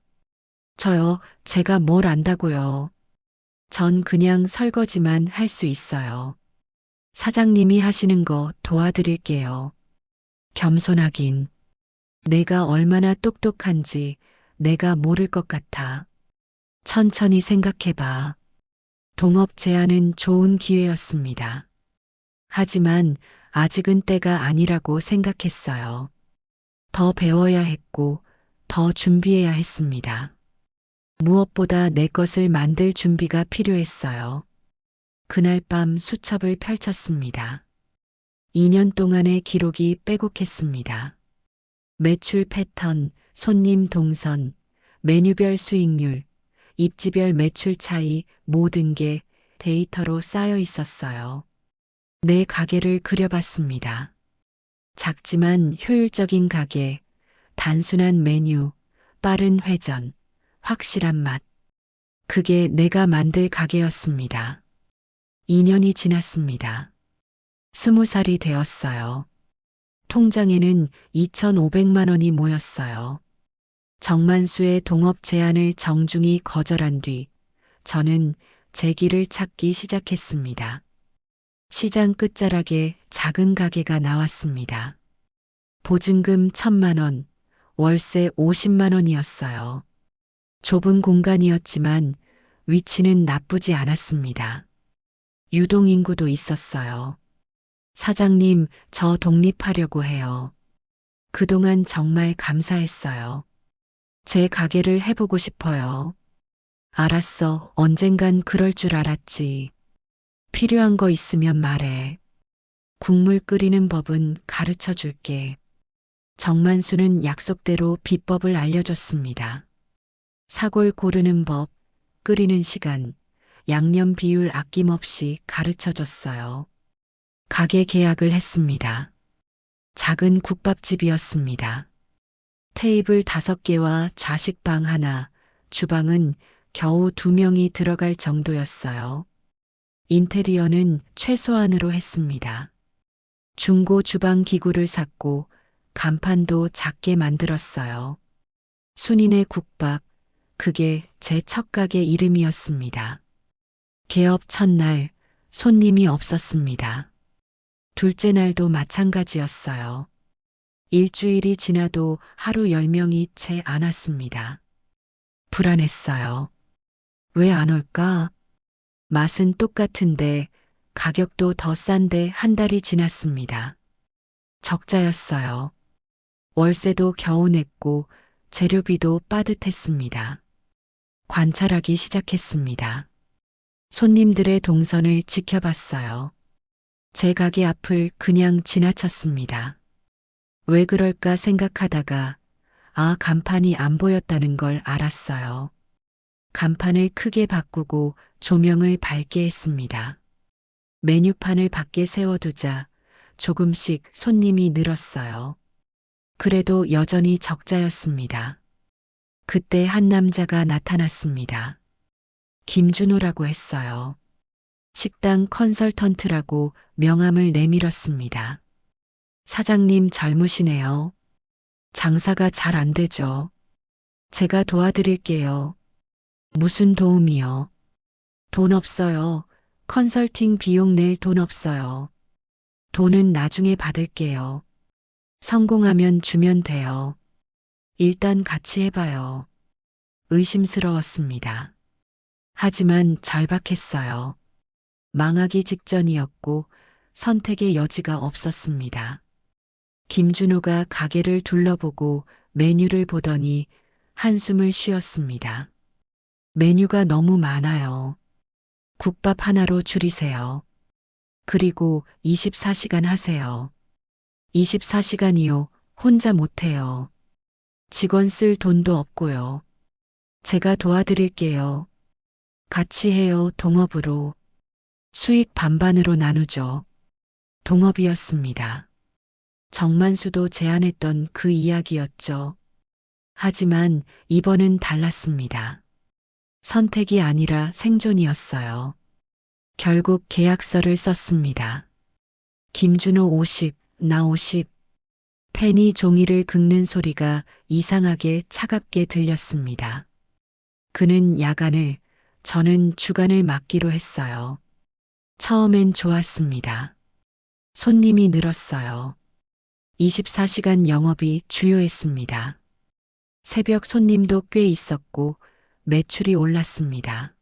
저요, 제가 뭘 안다고요. 전 그냥 설거지만 할 수 있어요. 사장님이 하시는 거 도와드릴게요. 겸손하긴. 내가 얼마나 똑똑한지 내가 모를 것 같아. 천천히 생각해봐. 동업 제안은 좋은 기회였습니다. 하지만 아직은 때가 아니라고 생각했어요. 더 배워야 했고 더 준비해야 했습니다. 무엇보다 내 것을 만들 준비가 필요했어요. 그날 밤 수첩을 펼쳤습니다. 2년 동안의 기록이 빼곡했습니다. 매출 패턴, 손님 동선, 메뉴별 수익률, 입지별 매출 차이 모든 게 데이터로 쌓여 있었어요. 내 가게를 그려봤습니다. 작지만 효율적인 가게, 단순한 메뉴, 빠른 회전, 확실한 맛. 그게 내가 만들 가게였습니다. 2년이 지났습니다. 20살이 되었어요. 통장에는 2,500만 원이 모였어요. 정만수의 동업 제안을 정중히 거절한 뒤 저는 제 길을 찾기 시작했습니다. 시장 끝자락에 작은 가게가 나왔습니다. 보증금 1,000만 원, 월세 50만 원이었어요. 좁은 공간이었지만 위치는 나쁘지 않았습니다. 유동인구도 있었어요. 사장님, 저 독립하려고 해요. 그동안 정말 감사했어요. 제 가게를 해보고 싶어요. 알았어, 언젠간 그럴 줄 알았지. 필요한 거 있으면 말해. 국물 끓이는 법은 가르쳐 줄게. 정만수는 약속대로 비법을 알려줬습니다. 사골 고르는 법, 끓이는 시간, 양념 비율 아낌없이 가르쳐 줬어요. 가게 계약을 했습니다. 작은 국밥집이었습니다. 테이블 5개와 좌식방 하나, 주방은 겨우 2명이 들어갈 정도였어요. 인테리어는 최소한으로 했습니다. 중고 주방 기구를 샀고 간판도 작게 만들었어요. 순인의 국밥, 그게 제 첫 가게 이름이었습니다. 개업 첫날 손님이 없었습니다. 둘째 날도 마찬가지였어요. 일주일이 지나도 하루 10명이 채 안 왔습니다. 불안했어요. 왜 안 올까? 맛은 똑같은데 가격도 더 싼데 한 달이 지났습니다. 적자였어요. 월세도 겨우 냈고 재료비도 빠듯했습니다. 관찰하기 시작했습니다. 손님들의 동선을 지켜봤어요. 제 가게 앞을 그냥 지나쳤습니다. 왜 그럴까 생각하다가 간판이 안 보였다는 걸 알았어요. 간판을 크게 바꾸고 조명을 밝게 했습니다. 메뉴판을 밖에 세워두자 조금씩 손님이 늘었어요. 그래도 여전히 적자였습니다. 그때 한 남자가 나타났습니다. 김준호라고 했어요. 식당 컨설턴트라고 명함을 내밀었습니다. 사장님 젊으시네요. 장사가 잘 안 되죠. 제가 도와드릴게요. 무슨 도움이요? 돈 없어요. 컨설팅 비용 낼 돈 없어요. 돈은 나중에 받을게요. 성공하면 주면 돼요. 일단 같이 해봐요. 의심스러웠습니다. 하지만 절박했어요. 망하기 직전이었고 선택의 여지가 없었습니다. 김준호가 가게를 둘러보고 메뉴를 보더니 한숨을 쉬었습니다. 메뉴가 너무 많아요. 국밥 하나로 줄이세요. 그리고 24시간 하세요. 24시간이요. 혼자 못해요. 직원 쓸 돈도 없고요. 제가 도와드릴게요. 같이 해요. 동업으로. 수익 반반으로 나누죠. 동업이었습니다. 정만수도 제안했던 그 이야기였죠. 하지만 이번은 달랐습니다. 선택이 아니라 생존이었어요. 결국 계약서를 썼습니다. 김준호 50, 나 50. 펜이 종이를 긁는 소리가 이상하게 차갑게 들렸습니다. 그는 야간을, 저는 주간을 맡기로 했어요. 처음엔 좋았습니다. 손님이 늘었어요. 24시간 영업이 주요했습니다. 새벽 손님도 꽤 있었고 매출이 올랐습니다.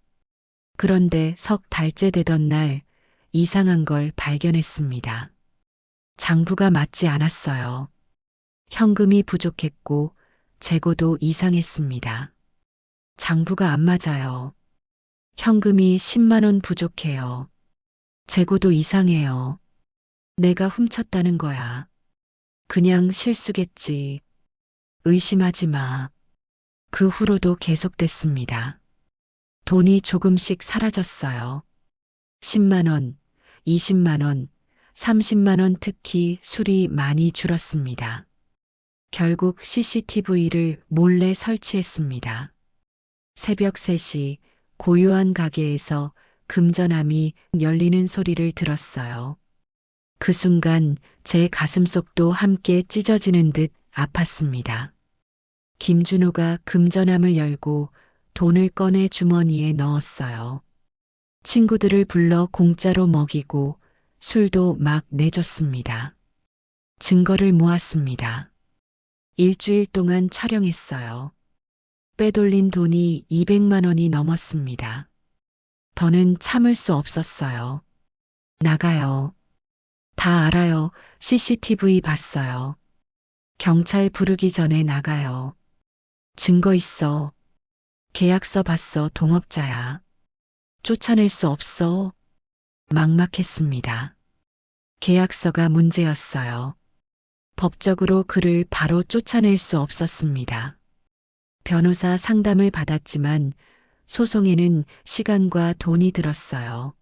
그런데 석 달째 되던 날 이상한 걸 발견했습니다. 장부가 맞지 않았어요. 현금이 부족했고 재고도 이상했습니다. 장부가 안 맞아요. 현금이 10만 원 부족해요. 재고도 이상해요. 내가 훔쳤다는 거야. 그냥 실수겠지. 의심하지 마. 그 후로도 계속됐습니다. 돈이 조금씩 사라졌어요. 10만 원, 20만 원, 30만 원, 특히 술이 많이 줄었습니다. 결국 CCTV를 몰래 설치했습니다. 새벽 3시 고요한 가게에서 금전함이 열리는 소리를 들었어요. 그 순간 제 가슴속도 함께 찢어지는 듯 아팠습니다. 김준호가 금전함을 열고 돈을 꺼내 주머니에 넣었어요. 친구들을 불러 공짜로 먹이고 술도 막 내줬습니다. 증거를 모았습니다. 일주일 동안 촬영했어요. 빼돌린 돈이 200만 원이 넘었습니다. 더는 참을 수 없었어요. 나가요. 다 알아요. CCTV 봤어요. 경찰 부르기 전에 나가요. 증거 있어. 계약서 봤어. 동업자야. 쫓아낼 수 없어. 막막했습니다. 계약서가 문제였어요. 법적으로 그를 바로 쫓아낼 수 없었습니다. 변호사 상담을 받았지만 소송에는 시간과 돈이 들었어요.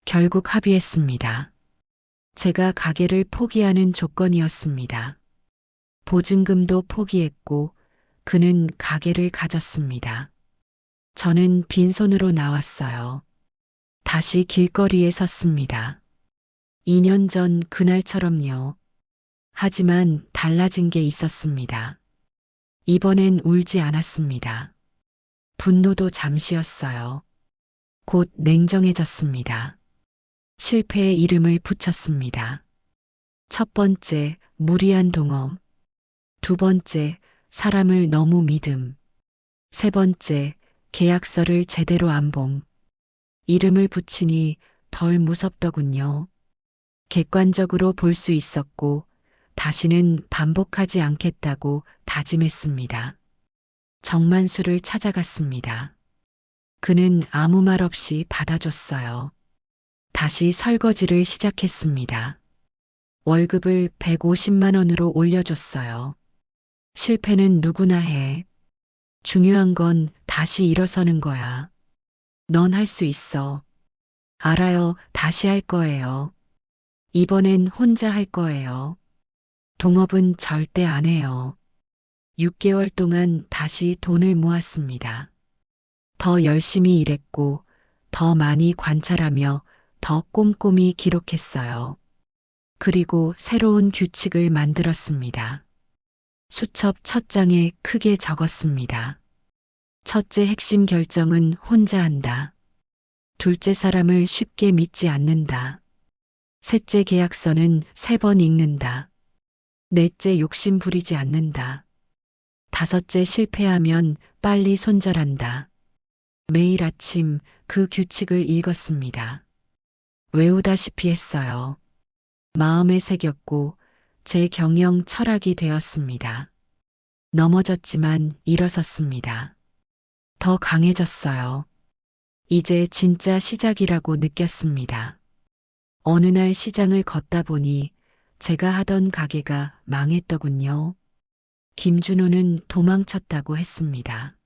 결국 합의했습니다. 제가 가게를 포기하는 조건이었습니다. 보증금도 포기했고 그는 가게를 가졌습니다. 저는 빈손으로 나왔어요. 다시 길거리에 섰습니다. 2년 전 그날처럼요. 하지만 달라진 게 있었습니다. 이번엔 울지 않았습니다. 분노도 잠시였어요. 곧 냉정해졌습니다. 실패의 이름을 붙였습니다. 첫 번째, 무리한 동업. 두 번째, 사람을 너무 믿음. 세 번째, 계약서를 제대로 안 봄. 이름을 붙이니 덜 무섭더군요. 객관적으로 볼 수 있었고 다시는 반복하지 않겠다고 다짐했습니다. 정만수를 찾아갔습니다. 그는 아무 말 없이 받아줬어요. 다시 설거지를 시작했습니다. 월급을 150만 원으로 올려줬어요. 실패는 누구나 해. 중요한 건 다시 일어서는 거야. 넌 할 수 있어. 알아요. 다시 할 거예요. 이번엔 혼자 할 거예요. 동업은 절대 안 해요. 6개월 동안 다시 돈을 모았습니다. 더 열심히 일했고 더 많이 관찰하며 더 꼼꼼히 기록했어요. 그리고 새로운 규칙을 만들었습니다. 수첩 첫 장에 크게 적었습니다. 첫째 핵심 결정은 혼자 한다. 둘째 사람을 쉽게 믿지 않는다. 셋째 계약서는 3번 읽는다. 넷째 욕심 부리지 않는다. 다섯째 실패하면 빨리 손절한다. 매일 아침 그 규칙을 읽었습니다. 외우다시피 했어요. 마음에 새겼고 제 경영 철학이 되었습니다. 넘어졌지만 일어섰습니다. 더 강해졌어요. 이제 진짜 시작이라고 느꼈습니다. 어느 날 시장을 걷다 보니 제가 하던 가게가 망했더군요. 김준호는 도망쳤다고 했습니다.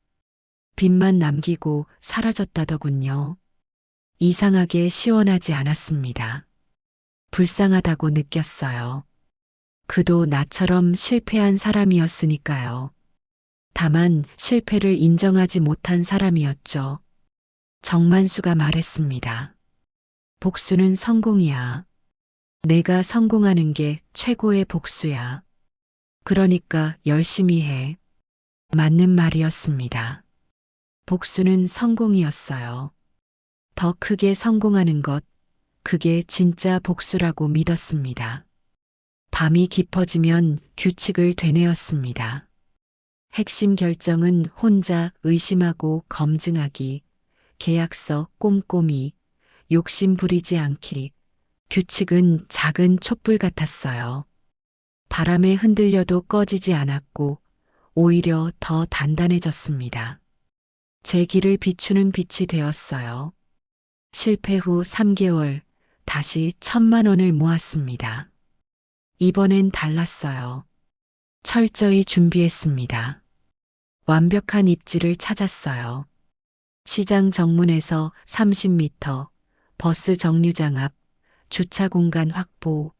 빚만 남기고 사라졌다더군요. 이상하게 시원하지 않았습니다. 불쌍하다고 느꼈어요. 그도 나처럼 실패한 사람이었으니까요. 다만 실패를 인정하지 못한 사람이었죠. 정만수가 말했습니다. 복수는 성공이야. 내가 성공하는 게 최고의 복수야. 그러니까 열심히 해. 맞는 말이었습니다. 복수는 성공이었어요. 더 크게 성공하는 것, 그게 진짜 복수라고 믿었습니다. 밤이 깊어지면 규칙을 되뇌었습니다. 핵심 결정은 혼자 의심하고 검증하기, 계약서 꼼꼼히, 욕심 부리지 않기, 규칙은 작은 촛불 같았어요. 바람에 흔들려도 꺼지지 않았고 오히려 더 단단해졌습니다. 제 길을 비추는 빛이 되었어요. 실패 후 3개월 다시 1,000만 원을 모았습니다. 이번엔 달랐어요. 철저히 준비했습니다. 완벽한 입지를 찾았어요. 시장 정문에서 30m, 버스 정류장 앞, 주차 공간 확보,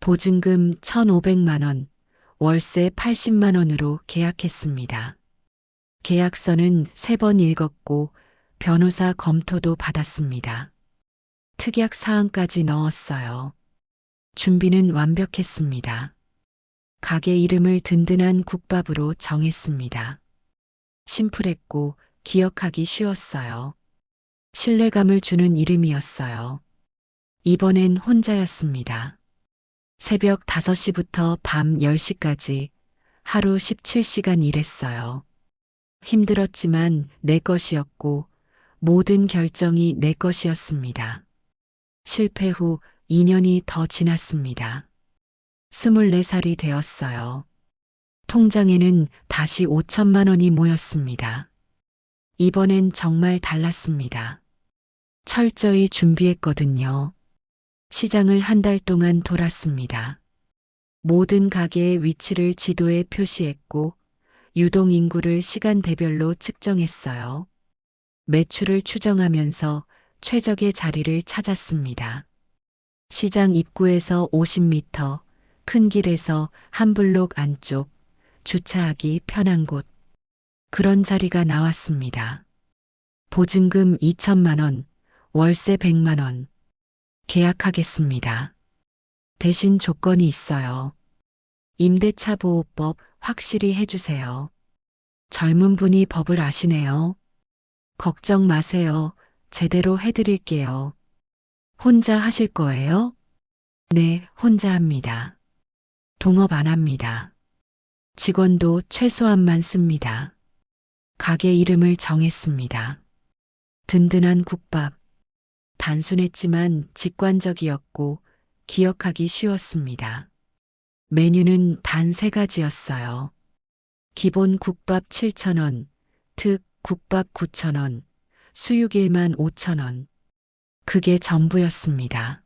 보증금 1,500만 원, 월세 80만 원으로 계약했습니다. 계약서는 3번 읽었고 변호사 검토도 받았습니다. 특약 사항까지 넣었어요. 준비는 완벽했습니다. 가게 이름을 든든한 국밥으로 정했습니다. 심플했고 기억하기 쉬웠어요. 신뢰감을 주는 이름이었어요. 이번엔 혼자였습니다. 새벽 5시부터 밤 10시까지 하루 17시간 일했어요. 힘들었지만 내 것이었고 모든 결정이 내 것이었습니다. 실패 후 2년이 더 지났습니다. 24살이 되었어요. 통장에는 다시 5천만 원이 모였습니다. 이번엔 정말 달랐습니다. 철저히 준비했거든요. 시장을 한 달 동안 돌았습니다. 모든 가게의 위치를 지도에 표시했고 유동 인구를 시간대별로 측정했어요. 매출을 추정하면서 최적의 자리를 찾았습니다. 시장 입구에서 50m, 큰 길에서 한 블록 안쪽, 주차하기 편한 곳. 그런 자리가 나왔습니다. 보증금 2천만 원, 월세 100만 원. 계약하겠습니다. 대신 조건이 있어요. 임대차 보호법 확실히 해주세요. 젊은 분이 법을 아시네요. 걱정 마세요. 제대로 해드릴게요. 혼자 하실 거예요? 네, 혼자 합니다. 동업 안 합니다. 직원도 최소한만 씁니다. 가게 이름을 정했습니다. 든든한 국밥. 단순했지만 직관적이었고 기억하기 쉬웠습니다. 메뉴는 단 3가지였어요. 기본 국밥 7,000원, 특 국밥 9,000원, 수육 15,000원. 그게 전부였습니다.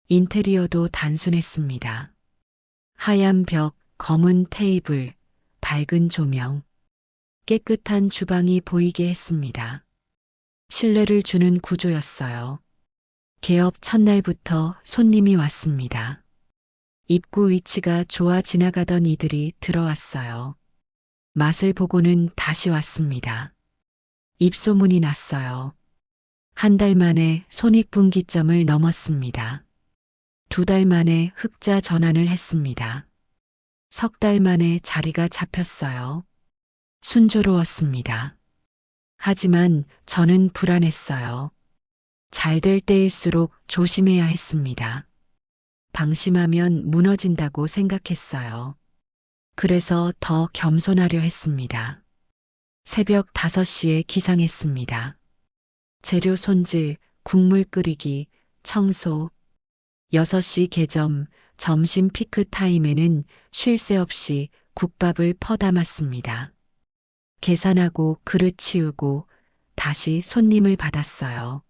인테리어도 단순했습니다. 하얀 벽, 검은 테이블, 밝은 조명. 깨끗한 주방이 보이게 했습니다. 신뢰를 주는 구조였어요. 개업 첫날부터 손님이 왔습니다. 입구 위치가 좋아 지나가던 이들이 들어왔어요. 맛을 보고는 다시 왔습니다. 입소문이 났어요. 한 달 만에 손익분기점을 넘었습니다. 2달 만에 흑자 전환을 했습니다. 3달 만에 자리가 잡혔어요. 순조로웠습니다. 하지만 저는 불안했어요. 잘 될 때일수록 조심해야 했습니다. 방심하면 무너진다고 생각했어요. 그래서 더 겸손하려 했습니다. 새벽 5시에 기상했습니다. 재료 손질, 국물 끓이기, 청소. 6시 개점, 점심 피크 타임에는 쉴 새 없이 국밥을 퍼담았습니다. 계산하고 그릇 치우고 다시 손님을 받았어요.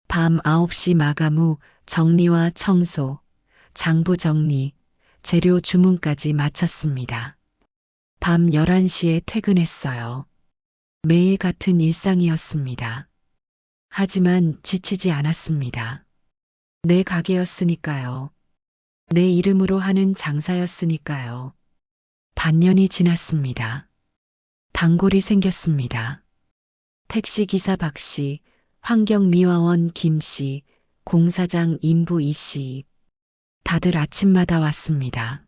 밤 9시 마감 후 정리와 청소, 장부 정리, 재료 주문까지 마쳤습니다. 밤 11시에 퇴근했어요. 매일 같은 일상이었습니다. 하지만 지치지 않았습니다. 내 가게였으니까요. 내 이름으로 하는 장사였으니까요. 반년이 지났습니다. 단골이 생겼습니다. 택시기사 박씨, 환경미화원 김씨, 공사장 인부 이씨. 다들 아침마다 왔습니다.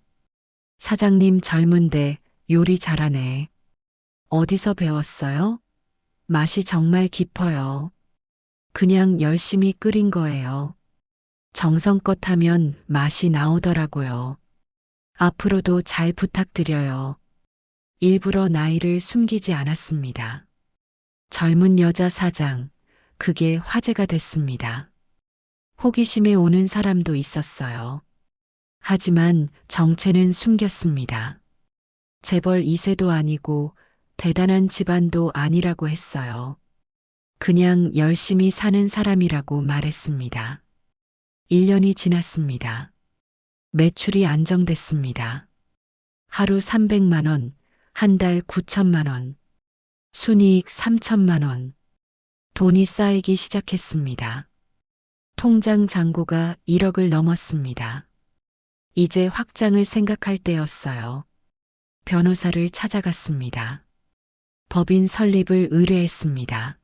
사장님 젊은데 요리 잘하네. 어디서 배웠어요? 맛이 정말 깊어요. 그냥 열심히 끓인 거예요. 정성껏 하면 맛이 나오더라고요. 앞으로도 잘 부탁드려요. 일부러 나이를 숨기지 않았습니다. 젊은 여자 사장, 그게 화제가 됐습니다. 호기심에 오는 사람도 있었어요. 하지만 정체는 숨겼습니다. 재벌 2세도 아니고 대단한 집안도 아니라고 했어요. 그냥 열심히 사는 사람이라고 말했습니다. 1년이 지났습니다. 매출이 안정됐습니다. 하루 300만 원, 한 달 9천만 원, 순이익 3천만 원. 돈이 쌓이기 시작했습니다. 통장 잔고가 1억을 넘었습니다. 이제 확장을 생각할 때였어요. 변호사를 찾아갔습니다. 법인 설립을 의뢰했습니다.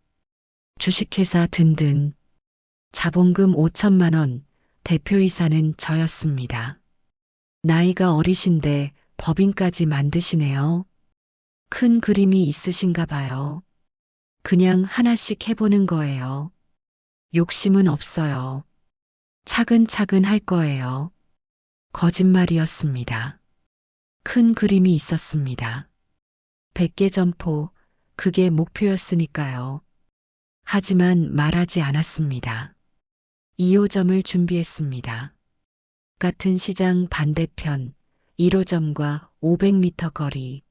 주식회사 든든. 자본금 5천만 원, 대표이사는 저였습니다. 나이가 어리신데 법인까지 만드시네요. 큰 그림이 있으신가 봐요. 그냥 하나씩 해보는 거예요. 욕심은 없어요. 차근차근 할 거예요. 거짓말이었습니다. 큰 그림이 있었습니다. 100개 점포, 그게 목표였으니까요. 하지만 말하지 않았습니다. 2호점을 준비했습니다. 같은 시장 반대편 1호점과 500m 거리.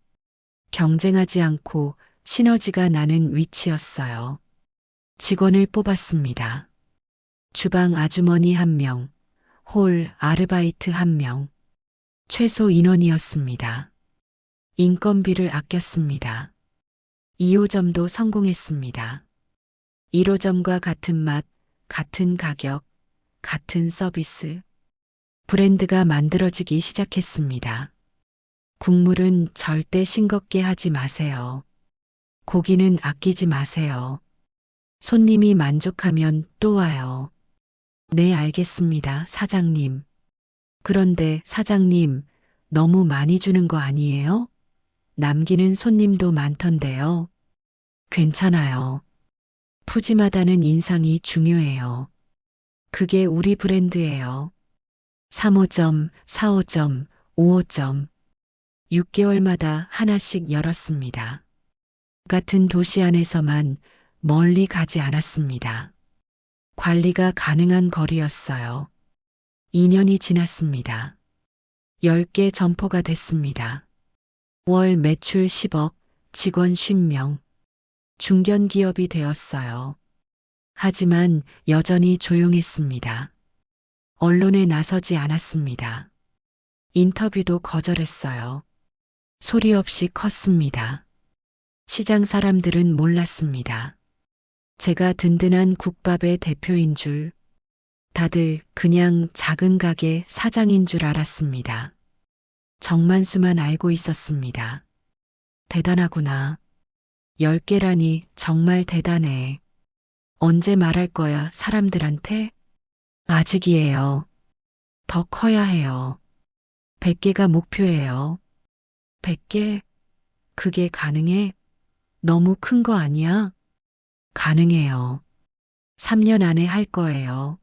경쟁하지 않고 시너지가 나는 위치였어요. 직원을 뽑았습니다. 주방 아주머니 1명, 홀 아르바이트 1명. 최소 인원이었습니다. 인건비를 아꼈습니다. 2호점도 성공했습니다. 1호점과 같은 맛, 같은 가격, 같은 서비스. 브랜드가 만들어지기 시작했습니다. 국물은 절대 싱겁게 하지 마세요. 고기는 아끼지 마세요. 손님이 만족하면 또 와요. 네, 알겠습니다, 사장님. 그런데 사장님, 너무 많이 주는 거 아니에요? 남기는 손님도 많던데요. 괜찮아요. 푸짐하다는 인상이 중요해요. 그게 우리 브랜드예요. 3호점, 4호점, 5호점. 6개월마다 하나씩 열었습니다. 같은 도시 안에서만 멀리 가지 않았습니다. 관리가 가능한 거리였어요. 2년이 지났습니다. 10개 점포가 됐습니다. 월 매출 10억, 직원 50명. 중견기업이 되었어요. 하지만 여전히 조용했습니다. 언론에 나서지 않았습니다. 인터뷰도 거절했어요. 소리 없이 컸습니다. 시장 사람들은 몰랐습니다. 제가 든든한 국밥의 대표인 줄, 다들 그냥 작은 가게 사장인 줄 알았습니다. 정만수만 알고 있었습니다. 대단하구나. 10개라니 정말 대단해. 언제 말할 거야, 사람들한테? 아직이에요. 더 커야 해요. 100개가 목표예요. 100개? 그게 가능해? 너무 큰 거 아니야? 가능해요. 3년 안에 할 거예요.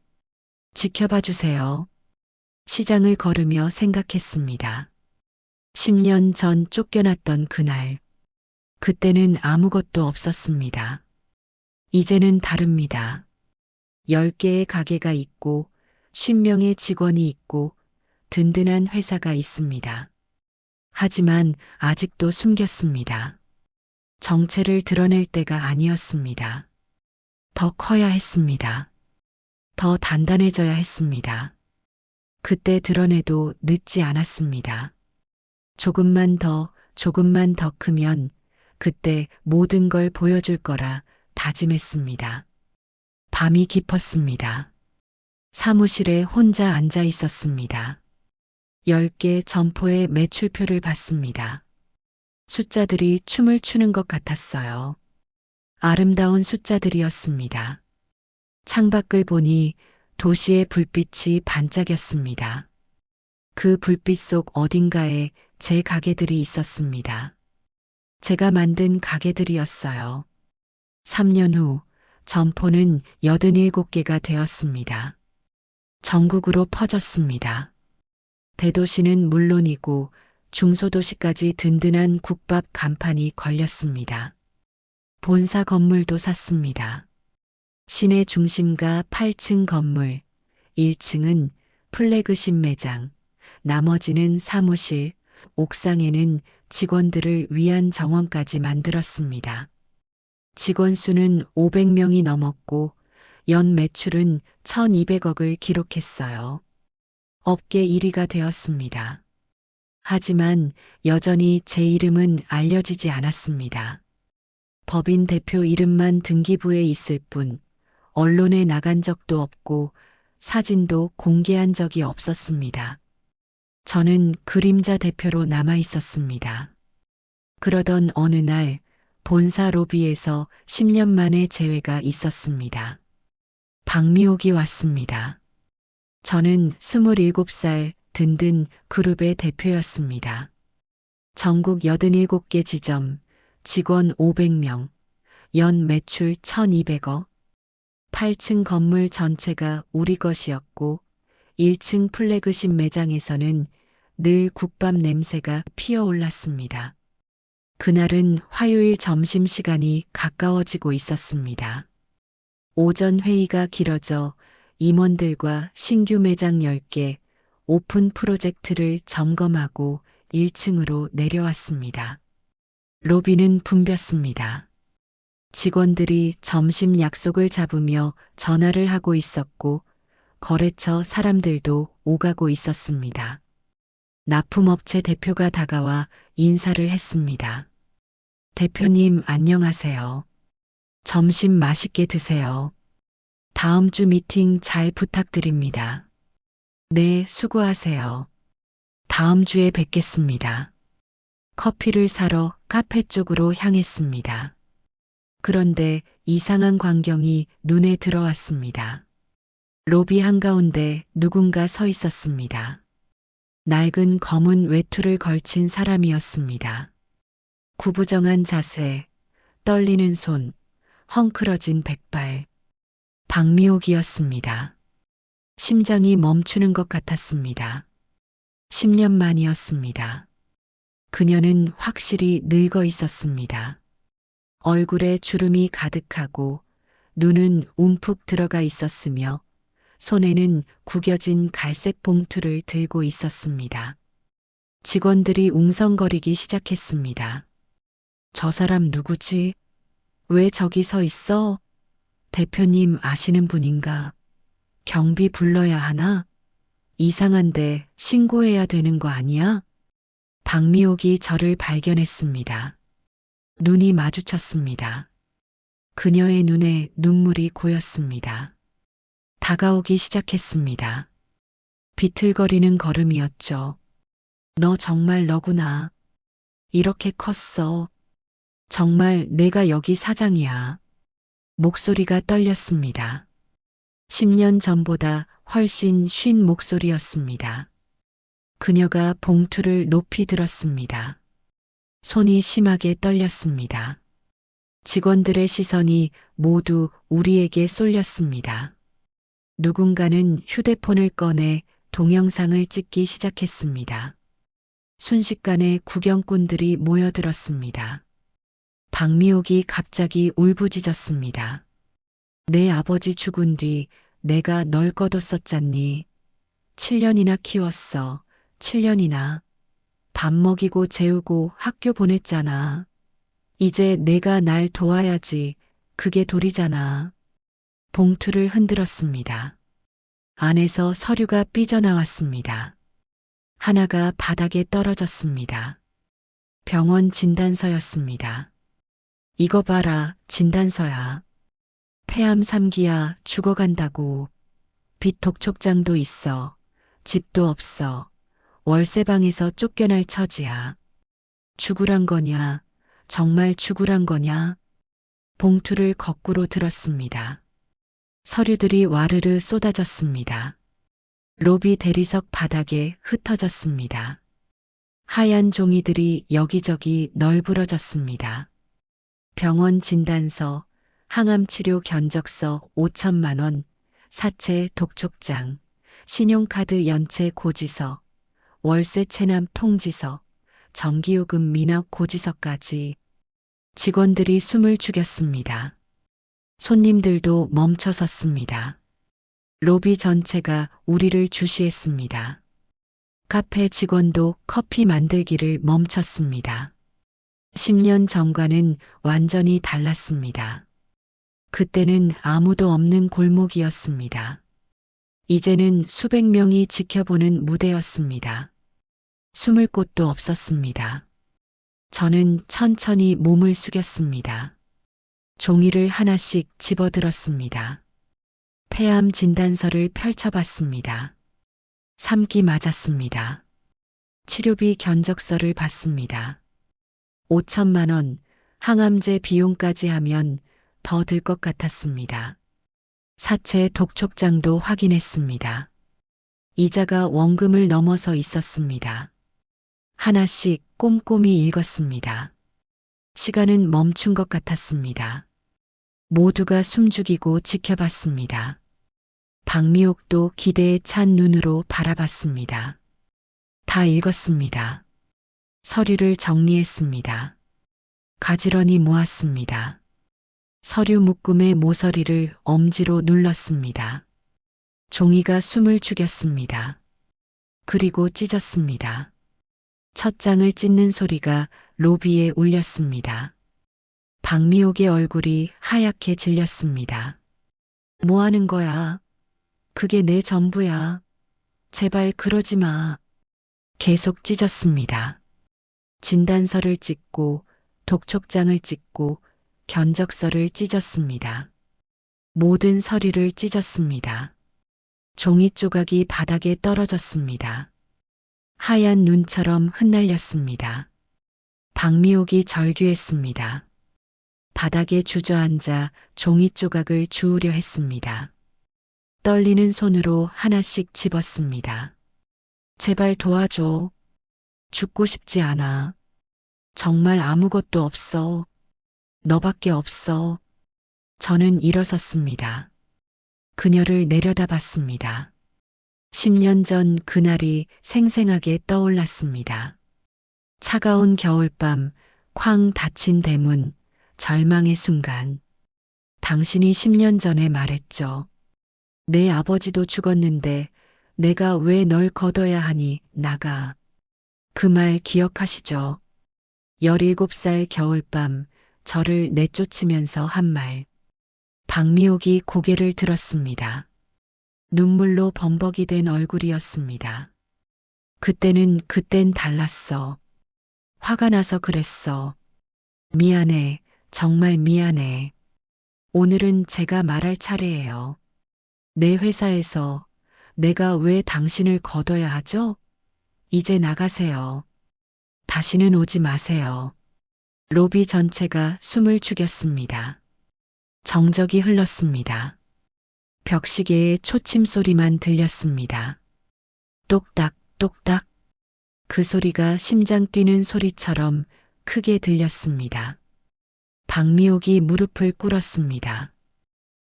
지켜봐 주세요. 시장을 걸으며 생각했습니다. 10년 전 쫓겨났던 그날. 그때는 아무것도 없었습니다. 이제는 다릅니다. 10개의 가게가 있고 50명의 직원이 있고 든든한 회사가 있습니다. 하지만 아직도 숨겼습니다. 정체를 드러낼 때가 아니었습니다. 더 커야 했습니다. 더 단단해져야 했습니다. 그때 드러내도 늦지 않았습니다. 조금만 더 크면 그때 모든 걸 보여줄 거라 다짐했습니다. 밤이 깊었습니다. 사무실에 혼자 앉아 있었습니다. 10개 점포의 매출표를 봤습니다. 숫자들이 춤을 추는 것 같았어요. 아름다운 숫자들이었습니다. 창밖을 보니 도시의 불빛이 반짝였습니다. 그 불빛 속 어딘가에 제 가게들이 있었습니다. 제가 만든 가게들이었어요. 3년 후 점포는 87개가 되었습니다. 전국으로 퍼졌습니다. 대도시는 물론이고 중소도시까지 든든한 국밥 간판이 걸렸습니다. 본사 건물도 샀습니다. 시내 중심가 8층 건물, 1층은 플래그십 매장, 나머지는 사무실, 옥상에는 직원들을 위한 정원까지 만들었습니다. 직원 수는 500명이 넘었고 연 매출은 1200억을 기록했어요. 업계 1위가 되었습니다. 하지만 여전히 제 이름은 알려지지 않았습니다. 법인 대표 이름만 등기부에 있을 뿐 언론에 나간 적도 없고 사진도 공개한 적이 없었습니다. 저는 그림자 대표로 남아 있었습니다. 그러던 어느 날 본사 로비에서 10년 만에 재회가 있었습니다. 박미옥이 왔습니다. 저는 27살 든든 그룹의 대표였습니다. 전국 87개 지점, 직원 500명, 연 매출 1200억, 8층 건물 전체가 우리 것이었고 1층 플래그십 매장에서는 늘 국밥 냄새가 피어올랐습니다. 그날은 화요일 점심시간이 가까워지고 있었습니다. 오전 회의가 길어져 임원들과 신규 매장 10개 오픈 프로젝트를 점검하고 1층으로 내려왔습니다. 로비는 붐볐습니다. 직원들이 점심 약속을 잡으며 전화를 하고 있었고 거래처 사람들도 오가고 있었습니다. 납품업체 대표가 다가와 인사를 했습니다. 대표님 안녕하세요. 점심 맛있게 드세요. 다음 주 미팅 잘 부탁드립니다. 네, 수고하세요. 다음 주에 뵙겠습니다. 커피를 사러 카페 쪽으로 향했습니다. 그런데 이상한 광경이 눈에 들어왔습니다. 로비 한가운데 누군가 서 있었습니다. 낡은 검은 외투를 걸친 사람이었습니다. 구부정한 자세, 떨리는 손, 헝클어진 백발. 박미옥이었습니다. 심장이 멈추는 것 같았습니다. 10년 만이었습니다. 그녀는 확실히 늙어 있었습니다. 얼굴에 주름이 가득하고 눈은 움푹 들어가 있었으며 손에는 구겨진 갈색 봉투를 들고 있었습니다. 직원들이 웅성거리기 시작했습니다. 저 사람 누구지? 왜 저기 서 있어? 대표님 아시는 분인가? 경비 불러야 하나? 이상한데 신고해야 되는 거 아니야? 박미옥이 저를 발견했습니다. 눈이 마주쳤습니다. 그녀의 눈에 눈물이 고였습니다. 다가오기 시작했습니다. 비틀거리는 걸음이었죠. 너 정말 너구나. 이렇게 컸어. 정말 내가 여기 사장이야. 목소리가 떨렸습니다. 10년 전보다 훨씬 쉰 목소리였습니다. 그녀가 봉투를 높이 들었습니다. 손이 심하게 떨렸습니다. 직원들의 시선이 모두 우리에게 쏠렸습니다. 누군가는 휴대폰을 꺼내 동영상을 찍기 시작했습니다. 순식간에 구경꾼들이 모여들었습니다. 박미옥이 갑자기 울부짖었습니다. 내 아버지 죽은 뒤 내가 널 거뒀었잖니. 7년이나 키웠어. 7년이나. 밥 먹이고 재우고 학교 보냈잖아. 이제 내가 날 도와야지. 그게 도리잖아. 봉투를 흔들었습니다. 안에서 서류가 삐져나왔습니다. 하나가 바닥에 떨어졌습니다. 병원 진단서였습니다. 이거 봐라, 진단서야. 폐암 3기야, 죽어간다고. 빚 독촉장도 있어. 집도 없어. 월세방에서 쫓겨날 처지야. 죽으란 거냐? 정말 죽으란 거냐? 봉투를 거꾸로 들었습니다. 서류들이 와르르 쏟아졌습니다. 로비 대리석 바닥에 흩어졌습니다. 하얀 종이들이 여기저기 널브러졌습니다. 병원 진단서, 항암치료 견적서 5천만 원, 사채 독촉장, 신용카드 연체 고지서, 월세 체납 통지서, 전기요금 미납 고지서까지. 직원들이 숨을 죽였습니다. 손님들도 멈춰섰습니다. 로비 전체가 우리를 주시했습니다. 카페 직원도 커피 만들기를 멈췄습니다. 10년 전과는 완전히 달랐습니다. 그때는 아무도 없는 골목이었습니다. 이제는 수백 명이 지켜보는 무대였습니다. 숨을 곳도 없었습니다. 저는 천천히 몸을 숙였습니다. 종이를 하나씩 집어들었습니다. 폐암 진단서를 펼쳐봤습니다. 3기 맞았습니다. 치료비 견적서를 봤습니다. 5천만 원, 항암제 비용까지 하면 더 들 것 같았습니다. 사채 독촉장도 확인했습니다. 이자가 원금을 넘어서 있었습니다. 하나씩 꼼꼼히 읽었습니다. 시간은 멈춘 것 같았습니다. 모두가 숨죽이고 지켜봤습니다. 박미옥도 기대에 찬 눈으로 바라봤습니다. 다 읽었습니다. 서류를 정리했습니다. 가지런히 모았습니다. 서류 묶음의 모서리를 엄지로 눌렀습니다. 종이가 숨을 죽였습니다. 그리고 찢었습니다. 첫 장을 찢는 소리가 로비에 울렸습니다. 박미옥의 얼굴이 하얗게 질렸습니다. 뭐 하는 거야? 그게 내 전부야. 제발 그러지 마. 계속 찢었습니다. 진단서를 찍고 독촉장을 찍고 견적서를 찢었습니다. 모든 서류를 찢었습니다. 종이 조각이 바닥에 떨어졌습니다. 하얀 눈처럼 흩날렸습니다. 박미옥이 절규했습니다. 바닥에 주저앉아 종이 조각을 주우려 했습니다. 떨리는 손으로 하나씩 집었습니다. 제발 도와줘. 죽고 싶지 않아. 정말 아무것도 없어. 너밖에 없어. 저는 일어섰습니다. 그녀를 내려다봤습니다. 10년 전 그날이 생생하게 떠올랐습니다. 차가운 겨울밤, 쾅 닫힌 대문, 절망의 순간. 당신이 10년 전에 말했죠. 내 아버지도 죽었는데 내가 왜 널 거둬야 하니 나가. 그 말 기억하시죠? 17살 겨울밤 저를 내쫓으면서 한 말. 박미옥이 고개를 들었습니다. 눈물로 범벅이 된 얼굴이었습니다. 그땐 달랐어. 화가 나서 그랬어. 미안해. 정말 미안해. 오늘은 제가 말할 차례예요. 내 회사에서 내가 왜 당신을 거둬야 하죠? 이제 나가세요. 다시는 오지 마세요. 로비 전체가 숨을 죽였습니다. 정적이 흘렀습니다. 벽시계의 초침 소리만 들렸습니다. 똑딱, 똑딱. 그 소리가 심장 뛰는 소리처럼 크게 들렸습니다. 박미옥이 무릎을 꿇었습니다.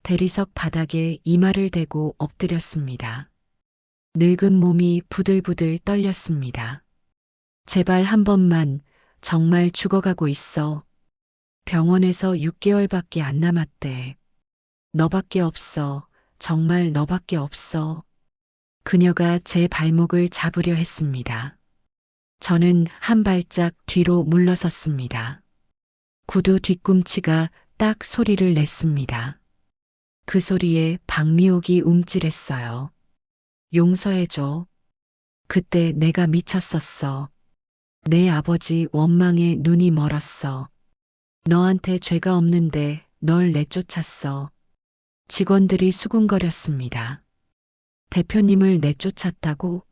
대리석 바닥에 이마를 대고 엎드렸습니다. 늙은 몸이 부들부들 떨렸습니다. 제발 한 번만, 정말 죽어가고 있어. 병원에서 6개월밖에 안 남았대. 너밖에 없어. 정말 너밖에 없어. 그녀가 제 발목을 잡으려 했습니다. 저는 한 발짝 뒤로 물러섰습니다. 구두 뒤꿈치가 딱 소리를 냈습니다. 그 소리에 박미옥이 움찔했어요. 용서해줘. 그때 내가 미쳤었어. 내 아버지 원망에 눈이 멀었어. 너한테 죄가 없는데 널 내쫓았어. 직원들이 수군거렸습니다. 대표님을 내쫓았다고?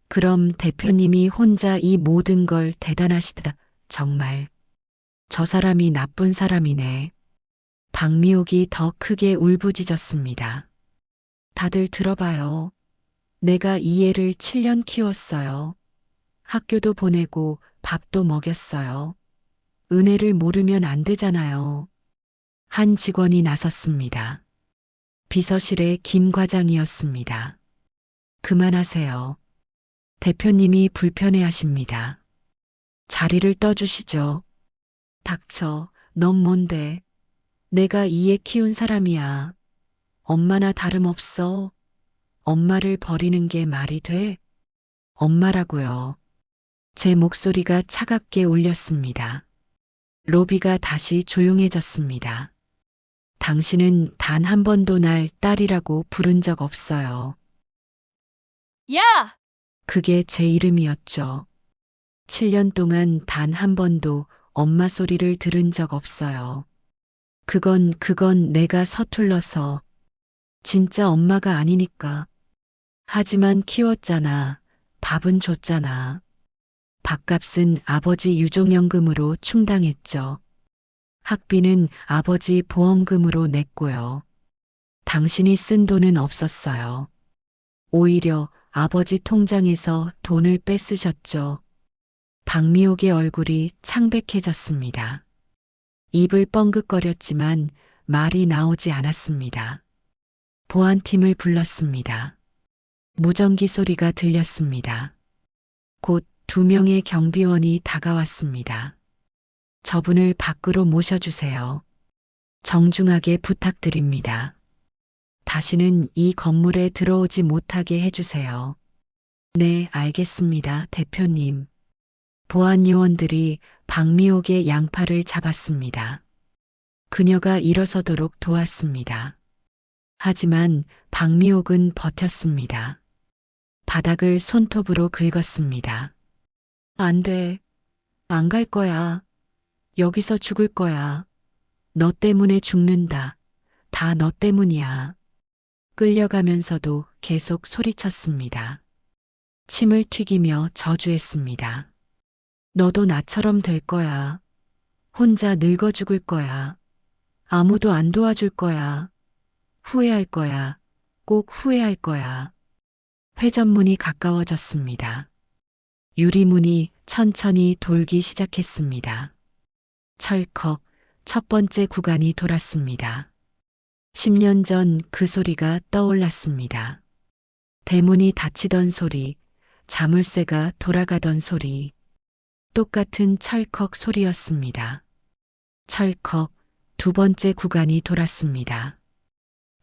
그럼 대표님이 혼자 이 모든 걸 대단하시다. 정말. 저 사람이 나쁜 사람이네. 박미옥이 더 크게 울부짖었습니다. 다들 들어봐요. 내가 이 애를 7년 키웠어요. 학교도 보내고 밥도 먹였어요. 은혜를 모르면 안 되잖아요. 한 직원이 나섰습니다. 비서실의 김 과장이었습니다. 그만하세요. 대표님이 불편해하십니다. 자리를 떠주시죠. 닥쳐, 넌 뭔데? 내가 이 애 키운 사람이야. 엄마나 다름없어. 엄마를 버리는 게 말이 돼? 엄마라고요. 제 목소리가 차갑게 울렸습니다. 로비가 다시 조용해졌습니다. 당신은 단 한 번도 날 딸이라고 부른 적 없어요. 야! 그게 제 이름이었죠. 7년 동안 단 한 번도 엄마 소리를 들은 적 없어요. 그건 내가 서툴러서. 진짜 엄마가 아니니까. 하지만 키웠잖아. 밥은 줬잖아. 밥값은 아버지 유족연금으로 충당했죠. 학비는 아버지 보험금으로 냈고요. 당신이 쓴 돈은 없었어요. 오히려 아버지 통장에서 돈을 뺏으셨죠. 박미옥의 얼굴이 창백해졌습니다. 입을 뻥긋거렸지만 말이 나오지 않았습니다. 보안팀을 불렀습니다. 무전기 소리가 들렸습니다. 곧 2명의 경비원이 다가왔습니다. 저분을 밖으로 모셔주세요. 정중하게 부탁드립니다. 다시는 이 건물에 들어오지 못하게 해주세요. 네, 알겠습니다, 대표님. 보안 요원들이 박미옥의 양팔을 잡았습니다. 그녀가 일어서도록 도왔습니다. 하지만 박미옥은 버텼습니다. 바닥을 손톱으로 긁었습니다. 안 돼. 안 갈 거야. 여기서 죽을 거야. 너 때문에 죽는다. 다 너 때문이야. 끌려가면서도 계속 소리쳤습니다. 침을 튀기며 저주했습니다. 너도 나처럼 될 거야. 혼자 늙어 죽을 거야. 아무도 안 도와줄 거야. 후회할 거야. 꼭 후회할 거야. 회전문이 가까워졌습니다. 유리문이 천천히 돌기 시작했습니다. 철컥 첫 번째 구간이 돌았습니다. 10년 전 그 소리가 떠올랐습니다. 대문이 닫히던 소리, 자물쇠가 돌아가던 소리, 똑같은 철컥 소리였습니다. 철컥 두 번째 구간이 돌았습니다.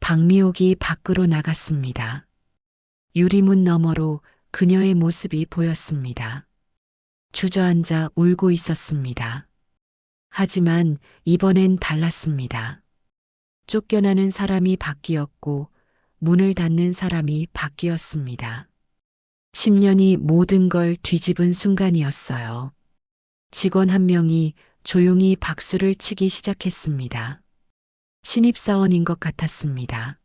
박미옥이 밖으로 나갔습니다. 유리문 너머로 그녀의 모습이 보였습니다. 주저앉아 울고 있었습니다. 하지만 이번엔 달랐습니다. 쫓겨나는 사람이 바뀌었고 문을 닫는 사람이 바뀌었습니다. 10년이 모든 걸 뒤집은 순간이었어요. 직원 한 명이 조용히 박수를 치기 시작했습니다. 신입사원인 것 같았습니다.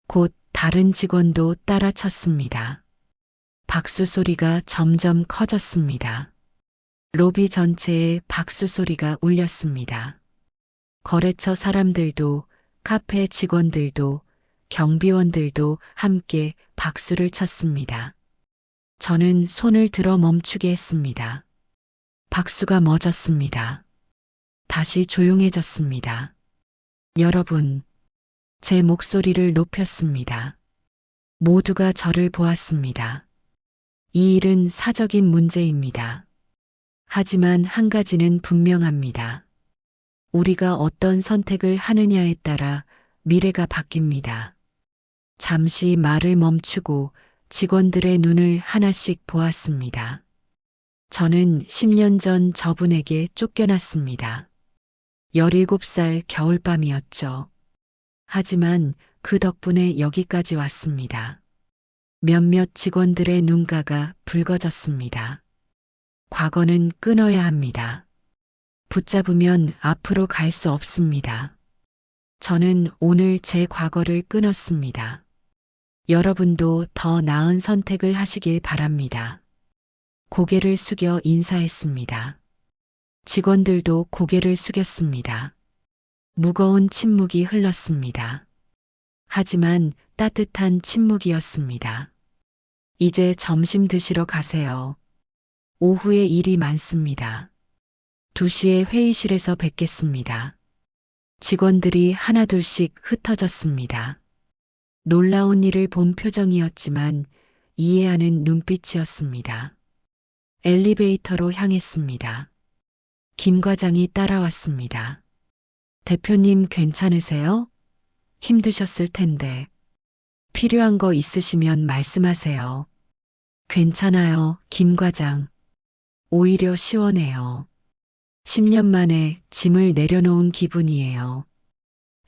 곧 다른 직원도 따라 쳤습니다. 박수 소리가 점점 커졌습니다. 로비 전체에 박수 소리가 울렸습니다. 거래처 사람들도, 카페 직원들도, 경비원들도 함께 박수를 쳤습니다. 저는 손을 들어 멈추게 했습니다. 박수가 멎었습니다. 다시 조용해졌습니다. 여러분, 제 목소리를 높였습니다. 모두가 저를 보았습니다. 이 일은 사적인 문제입니다. 하지만 한 가지는 분명합니다. 우리가 어떤 선택을 하느냐에 따라 미래가 바뀝니다. 잠시 말을 멈추고 직원들의 눈을 하나씩 보았습니다. 저는 10년 전 저분에게 쫓겨났습니다. 17살 겨울밤이었죠. 하지만 그 덕분에 여기까지 왔습니다. 몇몇 직원들의 눈가가 붉어졌습니다. 과거는 끊어야 합니다. 붙잡으면 앞으로 갈 수 없습니다. 저는 오늘 제 과거를 끊었습니다. 여러분도 더 나은 선택을 하시길 바랍니다. 고개를 숙여 인사했습니다. 직원들도 고개를 숙였습니다. 무거운 침묵이 흘렀습니다. 하지만 따뜻한 침묵이었습니다. 이제 점심 드시러 가세요. 오후에 일이 많습니다. 2시에 회의실에서 뵙겠습니다. 직원들이 하나둘씩 흩어졌습니다. 놀라운 일을 본 표정이었지만 이해하는 눈빛이었습니다. 엘리베이터로 향했습니다. 김 과장이 따라왔습니다. 대표님 괜찮으세요? 힘드셨을 텐데. 필요한 거 있으시면 말씀하세요. 괜찮아요, 김 과장. 오히려 시원해요. 10년 만에 짐을 내려놓은 기분이에요.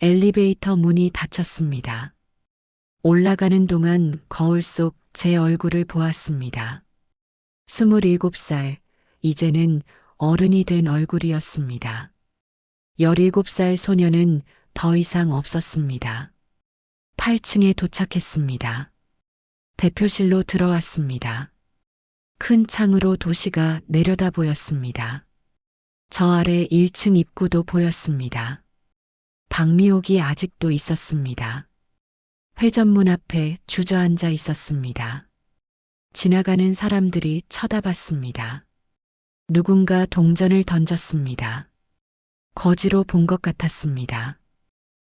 엘리베이터 문이 닫혔습니다. 올라가는 동안 거울 속 제 얼굴을 보았습니다. 27살, 이제는 어른이 된 얼굴이었습니다. 17살 소녀는 더 이상 없었습니다. 8층에 도착했습니다. 대표실로 들어왔습니다. 큰 창으로 도시가 내려다 보였습니다. 저 아래 1층 입구도 보였습니다. 박미옥이 아직도 있었습니다. 회전문 앞에 주저앉아 있었습니다. 지나가는 사람들이 쳐다봤습니다. 누군가 동전을 던졌습니다. 거지로 본 것 같았습니다.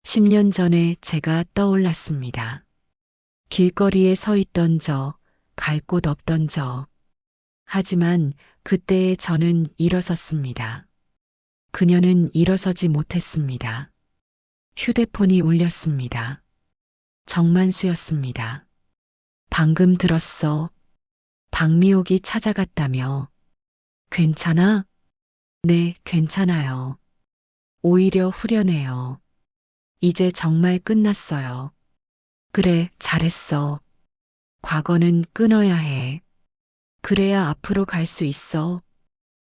10년 전에 제가 떠올랐습니다. 길거리에 서 있던 저, 갈 곳 없던 저. 하지만 그때의 저는 일어섰습니다. 그녀는 일어서지 못했습니다. 휴대폰이 울렸습니다. 정만수였습니다. 방금 들었어. 박미옥이 찾아갔다며. 괜찮아? 네, 괜찮아요. 오히려 후련해요. 이제 정말 끝났어요. 그래, 잘했어. 과거는 끊어야 해. 그래야 앞으로 갈 수 있어.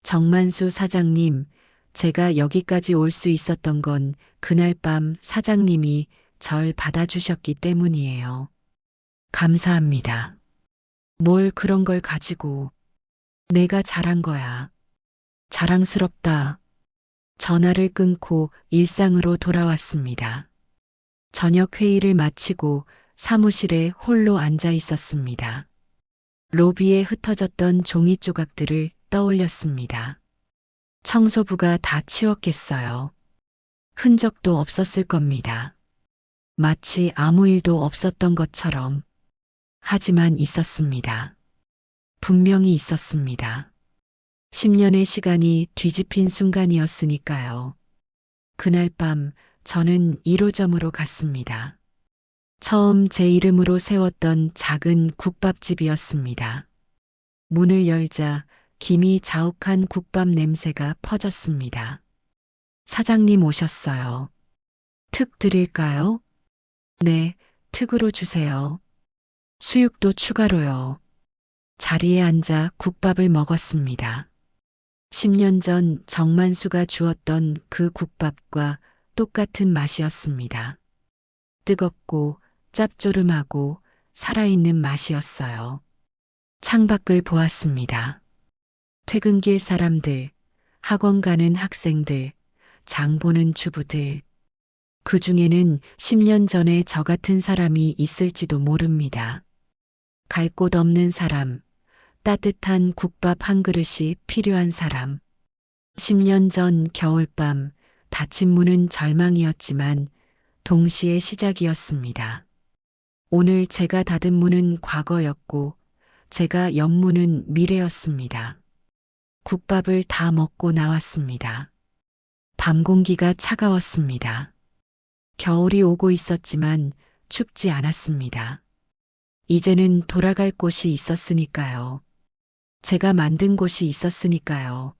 정만수 사장님, 제가 여기까지 올 수 있었던 건 그날 밤 사장님이 절 받아주셨기 때문이에요. 감사합니다. 뭘 그런 걸 가지고. 내가 잘한 거야. 자랑스럽다. 전화를 끊고 일상으로 돌아왔습니다. 저녁 회의를 마치고 사무실에 홀로 앉아 있었습니다. 로비에 흩어졌던 종이 조각들을 떠올렸습니다. 청소부가 다 치웠겠어요. 흔적도 없었을 겁니다. 마치 아무 일도 없었던 것처럼. 하지만 있었습니다. 분명히 있었습니다. 10년의 시간이 뒤집힌 순간이었으니까요. 그날 밤 저는 1호점으로 갔습니다. 처음 제 이름으로 세웠던 작은 국밥집이었습니다. 문을 열자 김이 자욱한 국밥 냄새가 퍼졌습니다. 사장님 오셨어요. 특 드릴까요? 네, 특으로 주세요. 수육도 추가로요. 자리에 앉아 국밥을 먹었습니다. 10년 전 정만수가 주었던 그 국밥과 똑같은 맛이었습니다. 뜨겁고 짭조름하고 살아있는 맛이었어요. 창밖을 보았습니다. 퇴근길 사람들, 학원 가는 학생들, 장 보는 주부들. 그 중에는 10년 전에 저 같은 사람이 있을지도 모릅니다. 갈 곳 없는 사람, 따뜻한 국밥 한 그릇이 필요한 사람. 10년 전 겨울밤 닫힌 문은 절망이었지만 동시에 시작이었습니다. 오늘 제가 닫은 문은 과거였고 제가 연 문은 미래였습니다. 국밥을 다 먹고 나왔습니다. 밤 공기가 차가웠습니다. 겨울이 오고 있었지만 춥지 않았습니다. 이제는 돌아갈 곳이 있었으니까요. 제가 만든 곳이 있었으니까요.